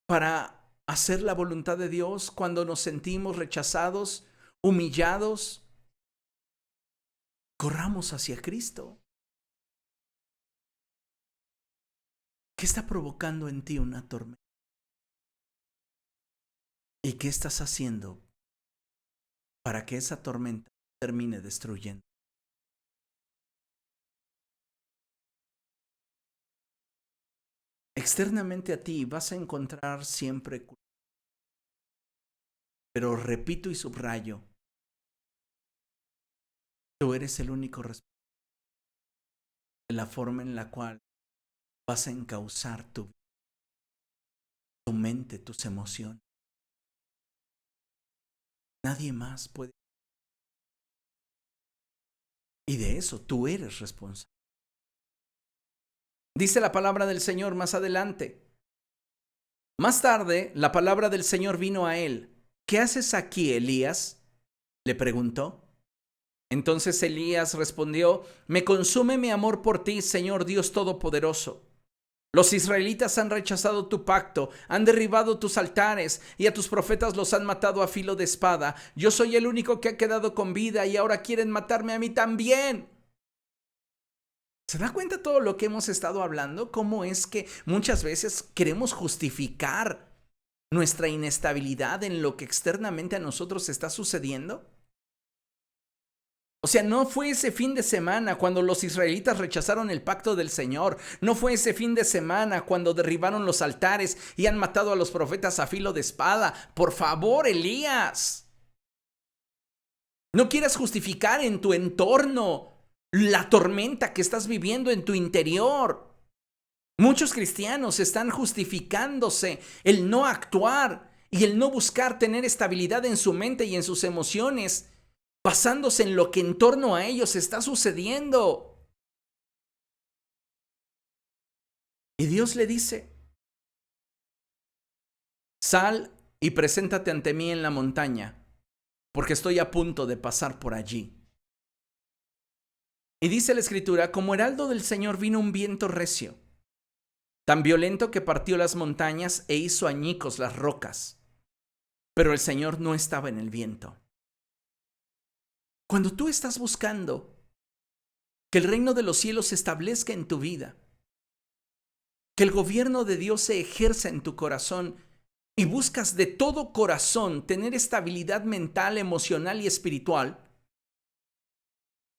para hacer la voluntad de Dios, cuando nos sentimos rechazados, humillados, corramos hacia Cristo. ¿Qué está provocando en ti una tormenta? ¿Y qué estás haciendo para que esa tormenta termine destruyendo? Externamente a ti vas a encontrar siempre, pero repito y subrayo, tú eres el único responsable de la forma en la cual vas a encauzar tu mente, tus emociones. Nadie más puede. Y de eso tú eres responsable. Dice la palabra del Señor más adelante. Más tarde, la palabra del Señor vino a él. ¿Qué haces aquí, Elías?, le preguntó. Entonces Elías respondió: me consume mi amor por ti, Señor Dios Todopoderoso. Los israelitas han rechazado tu pacto, han derribado tus altares y a tus profetas los han matado a filo de espada. Yo soy el único que ha quedado con vida y ahora quieren matarme a mí también. ¿Se da cuenta todo lo que hemos estado hablando? ¿Cómo es que muchas veces queremos justificar nuestra inestabilidad en lo que externamente a nosotros está sucediendo? O sea, no fue ese fin de semana cuando los israelitas rechazaron el pacto del Señor. No fue ese fin de semana cuando derribaron los altares y han matado a los profetas a filo de espada. Por favor, Elías, no quieras justificar en tu entorno la tormenta que estás viviendo en tu interior. Muchos cristianos están justificándose el no actuar y el no buscar tener estabilidad en su mente y en sus emociones, basándose en lo que en torno a ellos está sucediendo. Y Dios le dice: sal y preséntate ante mí en la montaña, porque estoy a punto de pasar por allí. Y dice la Escritura: como heraldo del Señor vino un viento recio, tan violento que partió las montañas e hizo añicos las rocas. Pero el Señor no estaba en el viento. Cuando tú estás buscando que el reino de los cielos se establezca en tu vida, que el gobierno de Dios se ejerza en tu corazón y buscas de todo corazón tener estabilidad mental, emocional y espiritual,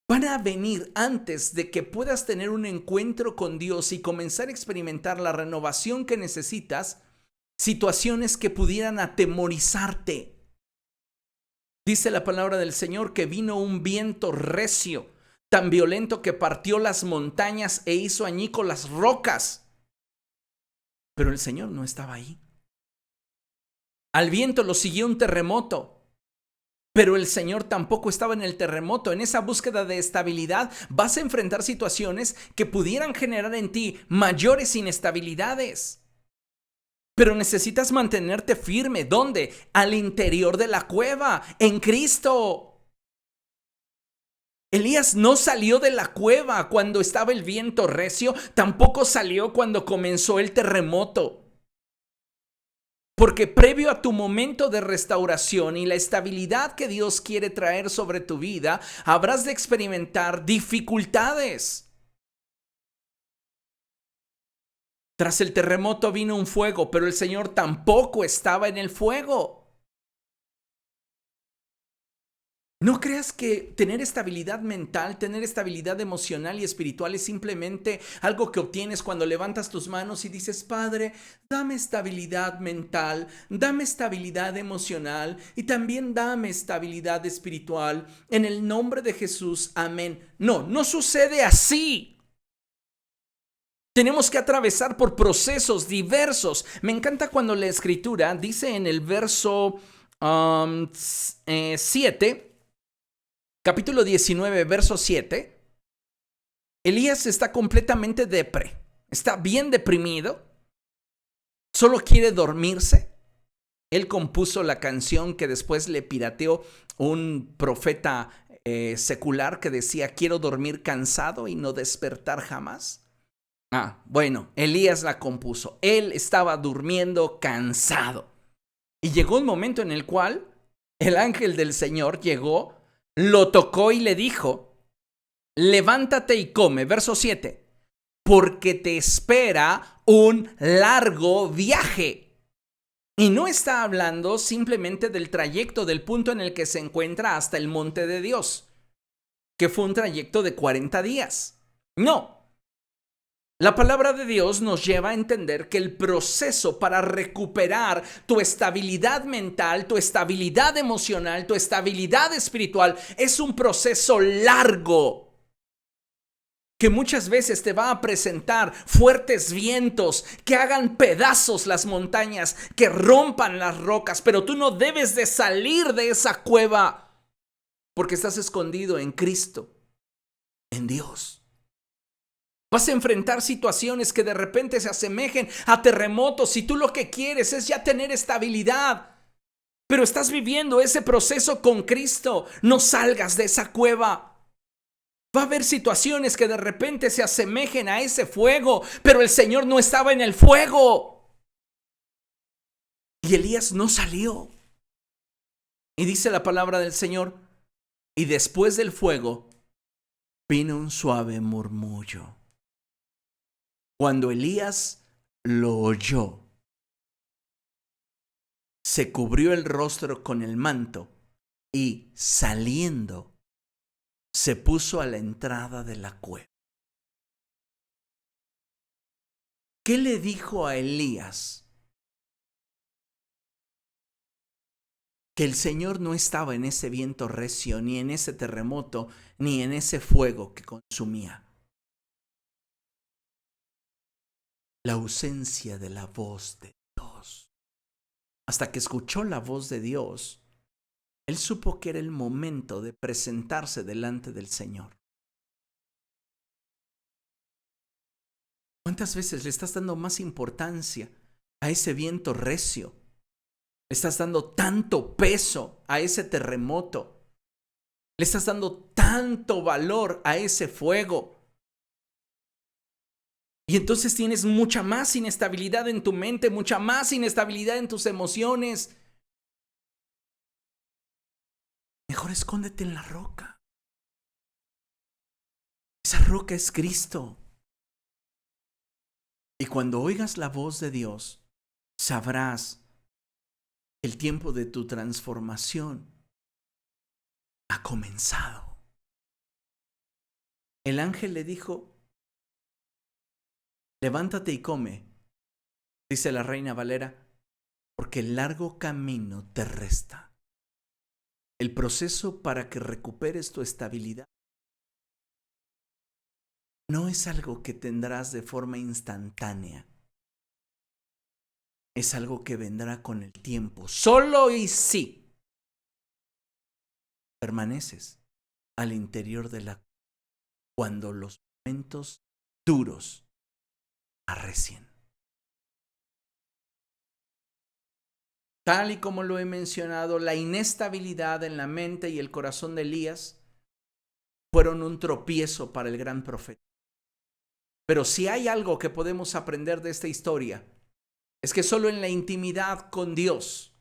van a venir antes de que puedas tener un encuentro con Dios y comenzar a experimentar la renovación que necesitas, situaciones que pudieran atemorizarte. Dice la palabra del Señor que vino un viento recio, tan violento que partió las montañas e hizo añicos las rocas. Pero el Señor no estaba ahí. Al viento lo siguió un terremoto, pero el Señor tampoco estaba en el terremoto. En esa búsqueda de estabilidad vas a enfrentar situaciones que pudieran generar en ti mayores inestabilidades. Pero necesitas mantenerte firme. ¿Dónde? Al interior de la cueva, en Cristo. Elías no salió de la cueva cuando estaba el viento recio, tampoco salió cuando comenzó el terremoto. Porque previo a tu momento de restauración y la estabilidad que Dios quiere traer sobre tu vida, habrás de experimentar dificultades. Tras el terremoto vino un fuego, pero el Señor tampoco estaba en el fuego. No creas que tener estabilidad mental, tener estabilidad emocional y espiritual es simplemente algo que obtienes cuando levantas tus manos y dices: Padre, dame estabilidad mental, dame estabilidad emocional y también dame estabilidad espiritual. En el nombre de Jesús, amén. No sucede así. Tenemos que atravesar por procesos diversos. Me encanta cuando la Escritura dice en el verso 7, capítulo 19, verso 7, Elías está completamente está bien deprimido, solo quiere dormirse. Él compuso la canción que después le pirateó un profeta secular que decía: quiero dormir cansado y no despertar jamás. Bueno, Elías la compuso. Él estaba durmiendo cansado. Y llegó un momento en el cual el ángel del Señor llegó, lo tocó y le dijo: levántate y come. Verso 7. Porque te espera un largo viaje. Y no está hablando simplemente del trayecto del punto en el que se encuentra hasta el monte de Dios, que fue un trayecto de 40 días. No. La palabra de Dios nos lleva a entender que el proceso para recuperar tu estabilidad mental, tu estabilidad emocional, tu estabilidad espiritual es un proceso largo que muchas veces te va a presentar fuertes vientos que hagan pedazos las montañas, que rompan las rocas, pero tú no debes de salir de esa cueva porque estás escondido en Cristo, en Dios. Vas a enfrentar situaciones que de repente se asemejen a terremotos y tú lo que quieres es ya tener estabilidad. Pero estás viviendo ese proceso con Cristo. No salgas de esa cueva. Va a haber situaciones que de repente se asemejen a ese fuego, pero el Señor no estaba en el fuego. Y Elías no salió. Y dice la palabra del Señor: y después del fuego vino un suave murmullo. Cuando Elías lo oyó, se cubrió el rostro con el manto y, saliendo, se puso a la entrada de la cueva. ¿Qué le dijo a Elías? Que el Señor no estaba en ese viento recio, ni en ese terremoto, ni en ese fuego que consumía. La ausencia de la voz de Dios. Hasta que escuchó la voz de Dios, él supo que era el momento de presentarse delante del Señor. ¿Cuántas veces le estás dando más importancia a ese viento recio? Le estás dando tanto peso a ese terremoto. Le estás dando tanto valor a ese fuego. Y entonces tienes mucha más inestabilidad en tu mente, mucha más inestabilidad en tus emociones. Mejor escóndete en la roca. Esa roca es Cristo. Y cuando oigas la voz de Dios, sabrás que el tiempo de tu transformación ha comenzado. El ángel le dijo, levántate y come, dice la Reina Valera, porque el largo camino te resta. El proceso para que recuperes tu estabilidad no es algo que tendrás de forma instantánea. Es algo que vendrá con el tiempo. Solo y si permaneces al interior de la cuando los momentos duros arrecien. Tal y como lo he mencionado, la inestabilidad en la mente y el corazón de Elías fueron un tropiezo para el gran profeta. Pero si hay algo que podemos aprender de esta historia, es que solo en la intimidad con Dios,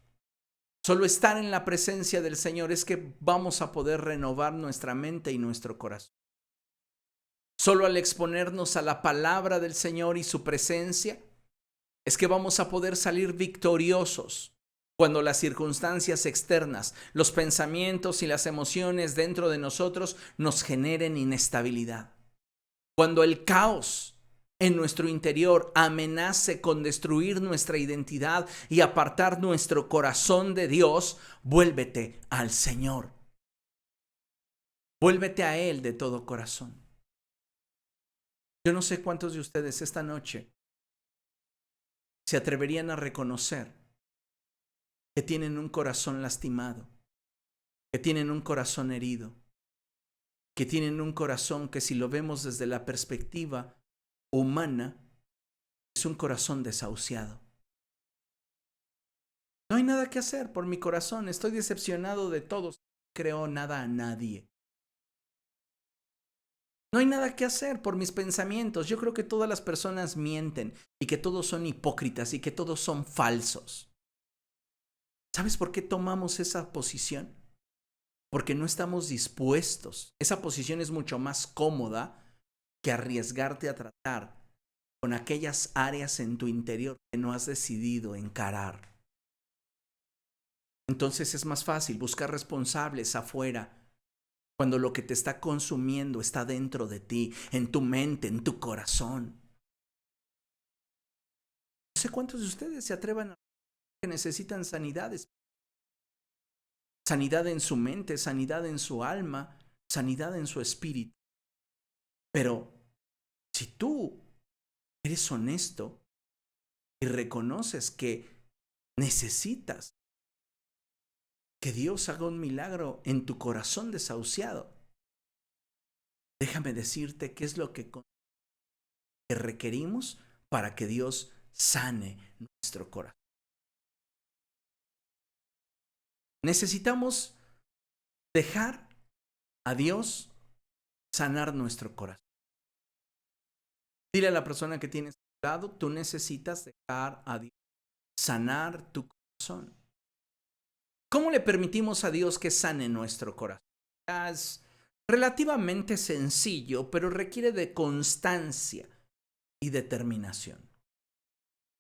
solo estar en la presencia del Señor, es que vamos a poder renovar nuestra mente y nuestro corazón. Solo al exponernos a la palabra del Señor y su presencia, es que vamos a poder salir victoriosos cuando las circunstancias externas, los pensamientos y las emociones dentro de nosotros nos generen inestabilidad. Cuando el caos en nuestro interior amenace con destruir nuestra identidad y apartar nuestro corazón de Dios, vuélvete al Señor. Vuélvete a Él de todo corazón. Yo no sé cuántos de ustedes esta noche se atreverían a reconocer que tienen un corazón lastimado, que tienen un corazón herido, que tienen un corazón que, si lo vemos desde la perspectiva humana, es un corazón desahuciado. No hay nada que hacer por mi corazón, estoy decepcionado de todos, no creo nada a nadie. No hay nada que hacer por mis pensamientos, yo creo que todas las personas mienten y que todos son hipócritas y que todos son falsos. ¿Sabes por qué tomamos esa posición? Porque no estamos dispuestos. Esa posición es mucho más cómoda que arriesgarte a tratar con aquellas áreas en tu interior que no has decidido encarar. Entonces es más fácil buscar responsables afuera cuando lo que te está consumiendo está dentro de ti, en tu mente, en tu corazón. No sé cuántos de ustedes se atrevan a que necesitan sanidades. Sanidad en su mente, sanidad en su alma, sanidad en su espíritu. Pero si tú eres honesto y reconoces que necesitas que Dios haga un milagro en tu corazón desahuciado, déjame decirte qué es lo que requerimos para que Dios sane nuestro corazón. Necesitamos dejar a Dios sanar nuestro corazón. Dile a la persona que tienes a tu lado, tú necesitas dejar a Dios sanar tu corazón. ¿Cómo le permitimos a Dios que sane nuestro corazón? Es relativamente sencillo, pero requiere de constancia y determinación.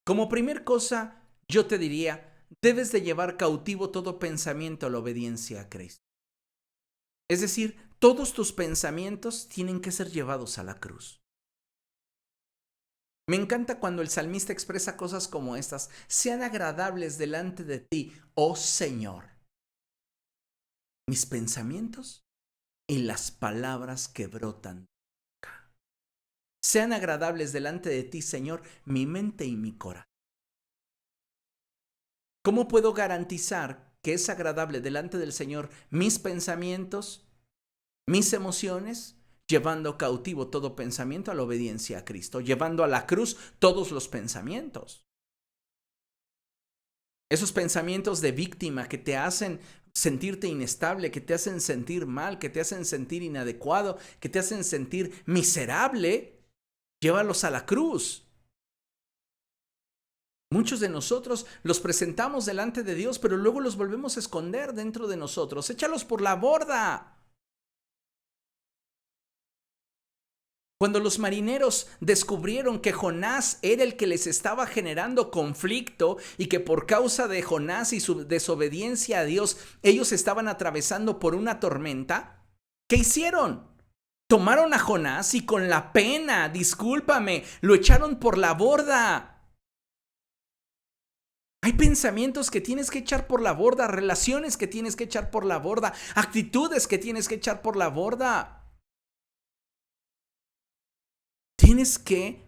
Como primer cosa, yo te diría, debes de llevar cautivo todo pensamiento a la obediencia a Cristo. Es decir, todos tus pensamientos tienen que ser llevados a la cruz. Me encanta cuando el salmista expresa cosas como estas: sean agradables delante de ti, oh Señor, mis pensamientos y las palabras que brotan. Sean agradables delante de ti, Señor, mi mente y mi corazón. ¿Cómo puedo garantizar que es agradable delante del Señor mis pensamientos, mis emociones? Llevando cautivo todo pensamiento a la obediencia a Cristo, llevando a la cruz todos los pensamientos. Esos pensamientos de víctima que te hacen sentirte inestable, que te hacen sentir mal, que te hacen sentir inadecuado, que te hacen sentir miserable, llévalos a la cruz. Muchos de nosotros los presentamos delante de Dios, pero luego los volvemos a esconder dentro de nosotros. Échalos por la borda. Cuando los marineros descubrieron que Jonás era el que les estaba generando conflicto y que por causa de Jonás y su desobediencia a Dios, ellos estaban atravesando por una tormenta, ¿qué hicieron? Tomaron a Jonás y con la pena, discúlpame, lo echaron por la borda. Hay pensamientos que tienes que echar por la borda, relaciones que tienes que echar por la borda, actitudes que tienes que echar por la borda. Tienes que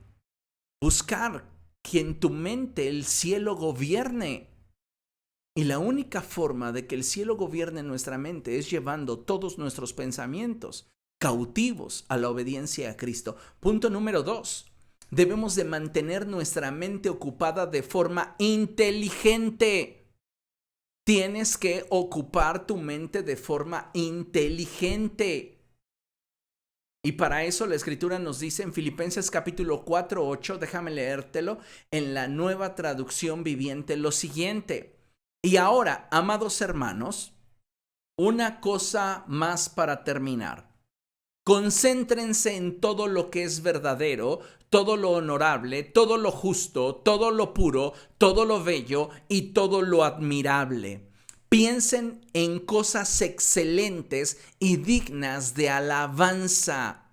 buscar que en tu mente el cielo gobierne. Y la única forma de que el cielo gobierne nuestra mente es llevando todos nuestros pensamientos cautivos a la obediencia a Cristo. Punto número 2. Debemos de mantener nuestra mente ocupada de forma inteligente. Tienes que ocupar tu mente de forma inteligente. Y para eso la Escritura nos dice en Filipenses capítulo 4:8, déjame leértelo, en la Nueva Traducción Viviente, lo siguiente. Y ahora, amados hermanos, una cosa más para terminar. Concéntrense en todo lo que es verdadero, todo lo honorable, todo lo justo, todo lo puro, todo lo bello y todo lo admirable. Piensen en cosas excelentes y dignas de alabanza.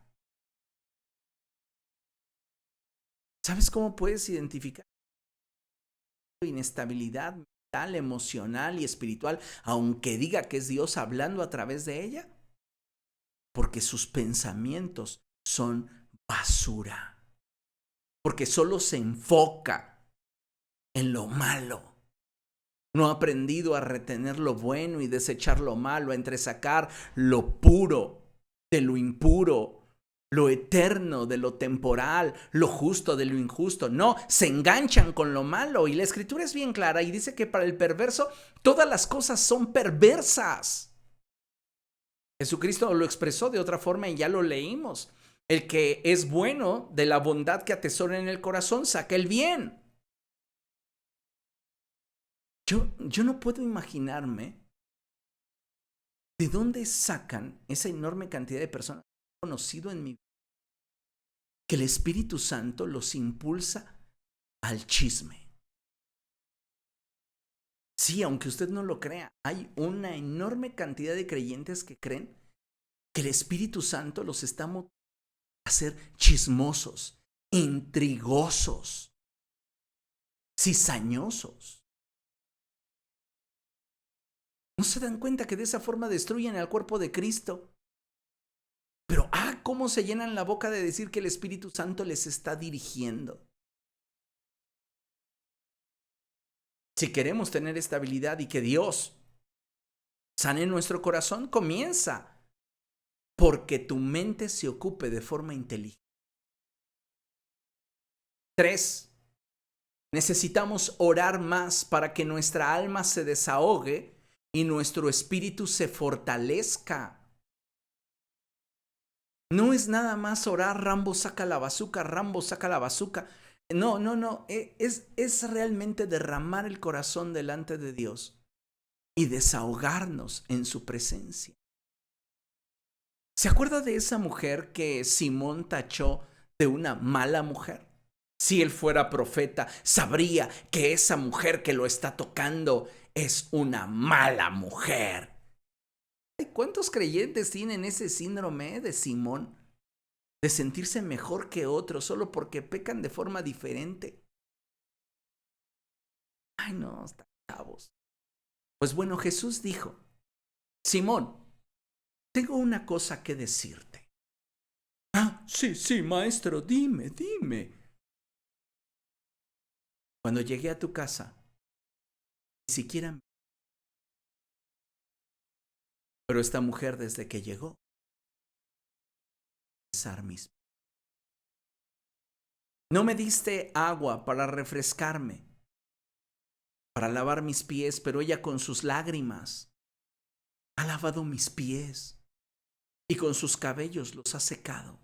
¿Sabes cómo puedes identificar inestabilidad mental, emocional y espiritual, aunque diga que es Dios hablando a través de ella? Porque sus pensamientos son basura. Porque solo se enfoca en lo malo. No ha aprendido a retener lo bueno y desechar lo malo, a entresacar lo puro de lo impuro, lo eterno de lo temporal, lo justo de lo injusto. No, se enganchan con lo malo. Y la Escritura es bien clara y dice que para el perverso todas las cosas son perversas. Jesucristo lo expresó de otra forma y ya lo leímos. El que es bueno, de la bondad que atesora en el corazón, saca el bien. Yo no puedo imaginarme de dónde sacan esa enorme cantidad de personas que he conocido en mi vida, que el Espíritu Santo los impulsa al chisme. Sí, aunque usted no lo crea, hay una enorme cantidad de creyentes que creen que el Espíritu Santo los está motivando a ser chismosos, intrigosos, cizañosos. ¿No se dan cuenta que de esa forma destruyen al cuerpo de Cristo? Pero, cómo se llenan la boca de decir que el Espíritu Santo les está dirigiendo. Si queremos tener estabilidad y que Dios sane nuestro corazón, comienza porque tu mente se ocupe de forma inteligente. 3. Necesitamos orar más para que nuestra alma se desahogue y nuestro espíritu se fortalezca. No es nada más orar, Rambo saca la bazuca, Rambo saca la bazuca. No. Es realmente derramar el corazón delante de Dios y desahogarnos en su presencia. ¿Se acuerda de esa mujer que Simón tachó de una mala mujer? Si él fuera profeta, sabría que esa mujer que lo está tocando es una mala mujer. ¿Cuántos creyentes tienen ese síndrome de Simón? De sentirse mejor que otros solo porque pecan de forma diferente. Ay, no, están chavos. Pues bueno, Jesús dijo, Simón, tengo una cosa que decirte. Sí, maestro, dime. Cuando llegué a tu casa, ni siquiera... Pero esta mujer desde que llegó, no me diste agua para refrescarme, para lavar mis pies, pero ella con sus lágrimas ha lavado mis pies y con sus cabellos los ha secado.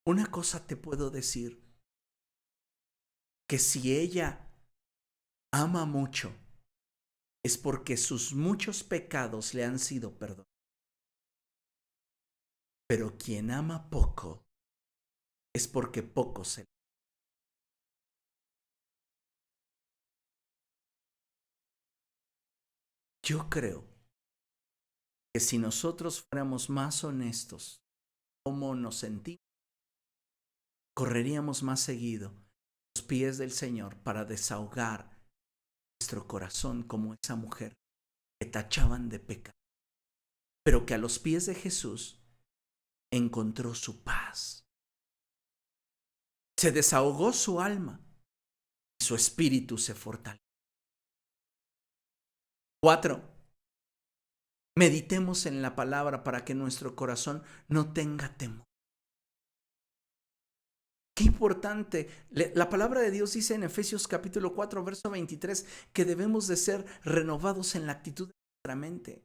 Una cosa te puedo decir, que si ella ama mucho, es porque sus muchos pecados le han sido perdonados. Pero quien ama poco, es porque poco se. Yo creo que si nosotros fuéramos más honestos, cómo nos sentimos, correríamos más seguido a los pies del Señor para desahogar nuestro corazón como esa mujer que tachaban de pecado, pero que a los pies de Jesús encontró su paz. Se desahogó su alma y su espíritu se fortaleció. 4. Meditemos en la palabra para que nuestro corazón no tenga temor. Qué importante. La palabra de Dios dice en Efesios capítulo 4, verso 23, que debemos de ser renovados en la actitud de nuestra mente.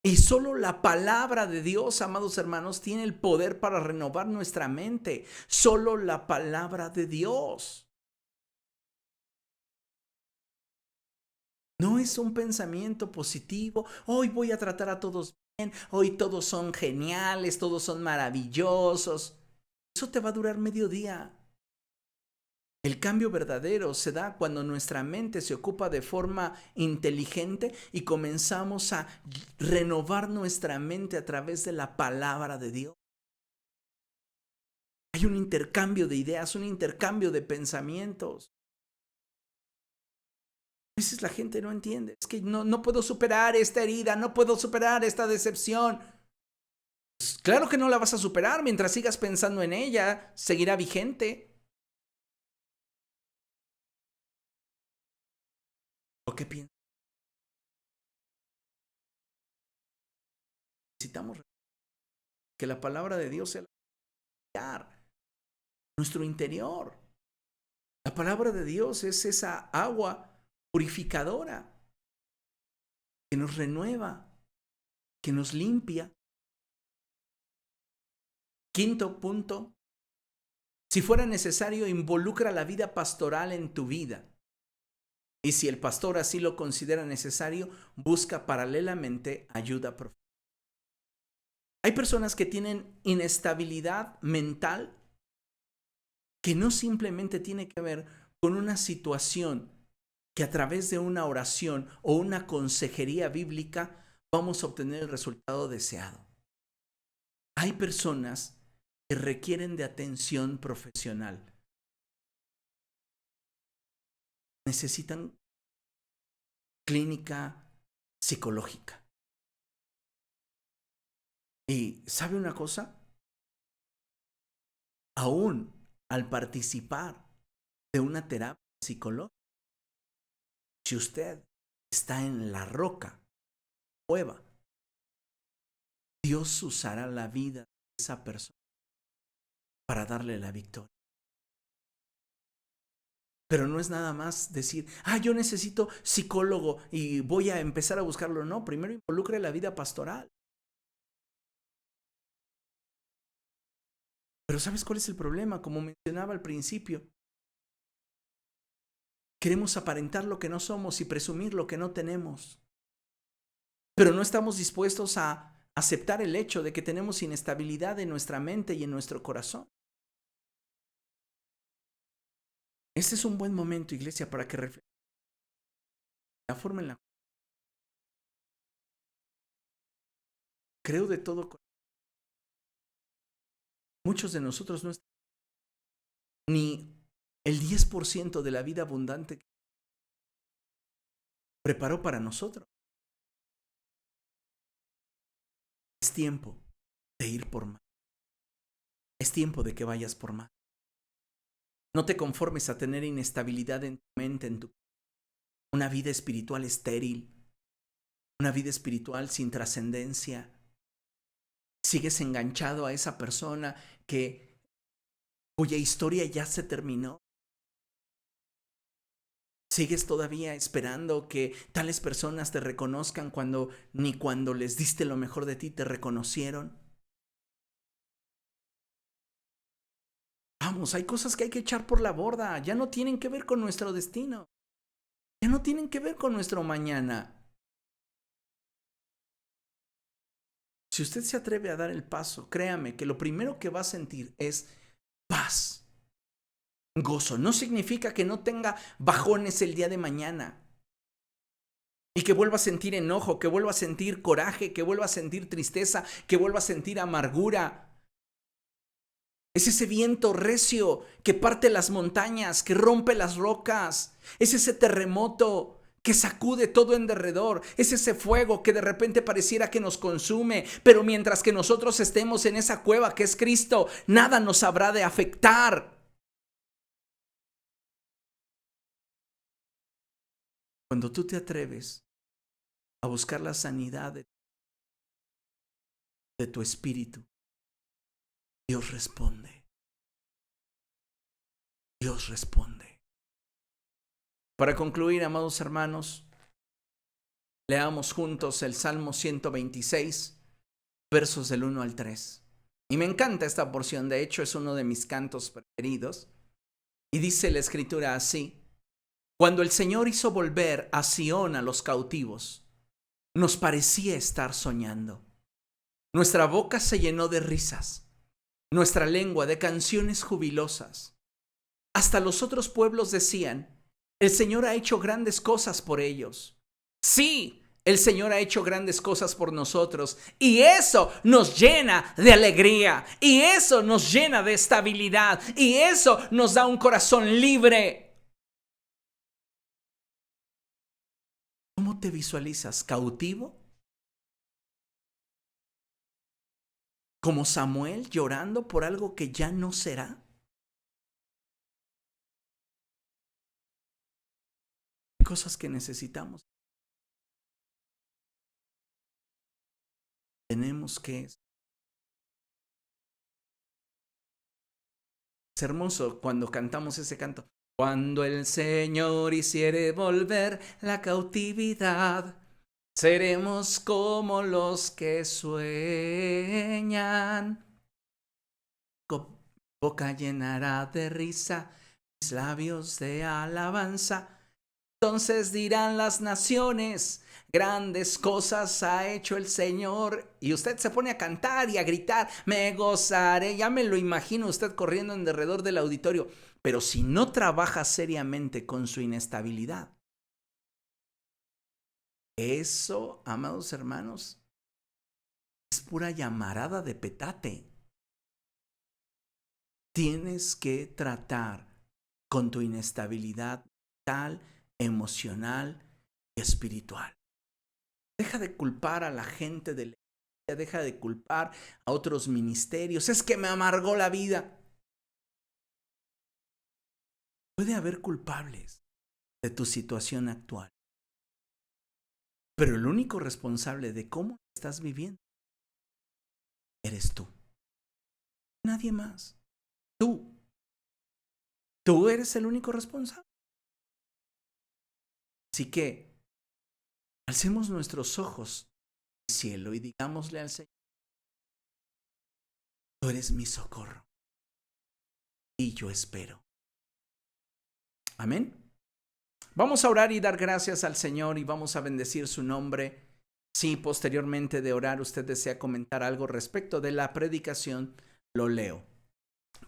Y solo la palabra de Dios, amados hermanos, tiene el poder para renovar nuestra mente. Solo la palabra de Dios. No es un pensamiento positivo. Hoy voy a tratar a todos bien. Hoy todos son geniales, todos son maravillosos. Eso te va a durar medio día. El cambio verdadero se da cuando nuestra mente se ocupa de forma inteligente y comenzamos a renovar nuestra mente a través de la palabra de Dios. Hay un intercambio de ideas, un intercambio de pensamientos. A veces la gente no entiende. Es que no puedo superar esta herida, no puedo superar esta decepción. Pues claro que no la vas a superar. Mientras sigas pensando en ella, seguirá vigente. ¿O qué piensas? Necesitamos que la palabra de Dios sea nuestro interior. La palabra de Dios es esa agua purificadora que nos renueva, que nos limpia. 5. punto, si fuera necesario, involucra la vida pastoral en tu vida. Y si el pastor así lo considera necesario, busca paralelamente ayuda profesional. Hay personas que tienen inestabilidad mental que no simplemente tiene que ver con una situación que a través de una oración o una consejería bíblica vamos a obtener el resultado deseado. Hay personas que requieren de atención profesional. Necesitan clínica psicológica. Y ¿sabe una cosa? Aún al participar de una terapia psicológica, si usted está en la roca, cueva, Dios usará la vida de esa persona para darle la victoria. Pero no es nada más decir, yo necesito psicólogo y voy a empezar a buscarlo. No, primero involucre la vida pastoral. Pero ¿sabes cuál es el problema? Como mencionaba al principio, queremos aparentar lo que no somos y presumir lo que no tenemos. Pero no estamos dispuestos a aceptar el hecho de que tenemos inestabilidad en nuestra mente y en nuestro corazón. Este es un buen momento, iglesia, para que reflexionemos la forma en la que creo de todo corazón. Muchos de nosotros no estamos ni el 10% de la vida abundante que preparó para nosotros. Es tiempo de ir por más. Es tiempo de que vayas por más. No te conformes a tener inestabilidad en tu mente, una vida espiritual estéril, una vida espiritual sin trascendencia. Sigues enganchado a esa persona cuya historia ya se terminó. Sigues todavía esperando que tales personas te reconozcan cuando ni cuando les diste lo mejor de ti te reconocieron. Vamos, hay cosas que hay que echar por la borda. Ya no tienen que ver con nuestro destino. Ya no tienen que ver con nuestro mañana. Si usted se atreve a dar el paso, créame que lo primero que va a sentir es paz, gozo. No significa que no tenga bajones el día de mañana y que vuelva a sentir enojo, que vuelva a sentir coraje, que vuelva a sentir tristeza, que vuelva a sentir amargura. Es ese viento recio que parte las montañas, que rompe las rocas. Es ese terremoto que sacude todo en derredor. Es ese fuego que de repente pareciera que nos consume, pero mientras que nosotros estemos en esa cueva que es Cristo, nada nos habrá de afectar. Cuando tú te atreves a buscar la sanidad de tu espíritu, Dios responde. Dios responde. Para concluir, amados hermanos, leamos juntos el Salmo 126, versos del 1 al 3. Y me encanta esta porción, de hecho es uno de mis cantos preferidos. Y dice la Escritura así: cuando el Señor hizo volver a Sión a los cautivos, nos parecía estar soñando. Nuestra boca se llenó de risas, nuestra lengua de canciones jubilosas. Hasta los otros pueblos decían: el Señor ha hecho grandes cosas por ellos. Sí, el Señor ha hecho grandes cosas por nosotros, y eso nos llena de alegría, y eso nos llena de estabilidad, y eso nos da un corazón libre. ¿Cómo te visualizas? ¿Cautivo? ¿Como Samuel llorando por algo que ya no será? Hay cosas que necesitamos. Tenemos que... Es hermoso cuando cantamos ese canto. Cuando el Señor hiciere volver la cautividad, seremos como los que sueñan. Boca llenará de risa, mis labios de alabanza. Entonces dirán las naciones: grandes cosas ha hecho el Señor. Y usted se pone a cantar y a gritar: me gozaré. Ya me lo imagino usted corriendo en derredor del auditorio. Pero si no trabaja seriamente con su inestabilidad, eso, amados hermanos, es pura llamarada de petate. Tienes que tratar con tu inestabilidad mental, emocional y espiritual. Deja de culpar a la gente de la iglesia, deja de culpar a otros ministerios. Es que me amargó la vida. Puede haber culpables de tu situación actual, pero el único responsable de cómo estás viviendo eres tú. Nadie más. Tú. Tú eres el único responsable. Así que alcemos nuestros ojos al cielo y digámosle al Señor: tú eres mi socorro y yo espero. Amén. Vamos a orar y dar gracias al Señor y vamos a bendecir su nombre. Si posteriormente de orar usted desea comentar algo respecto de la predicación, lo leo.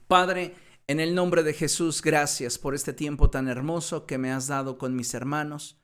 Padre, en el nombre de Jesús, gracias por este tiempo tan hermoso que me has dado con mis hermanos.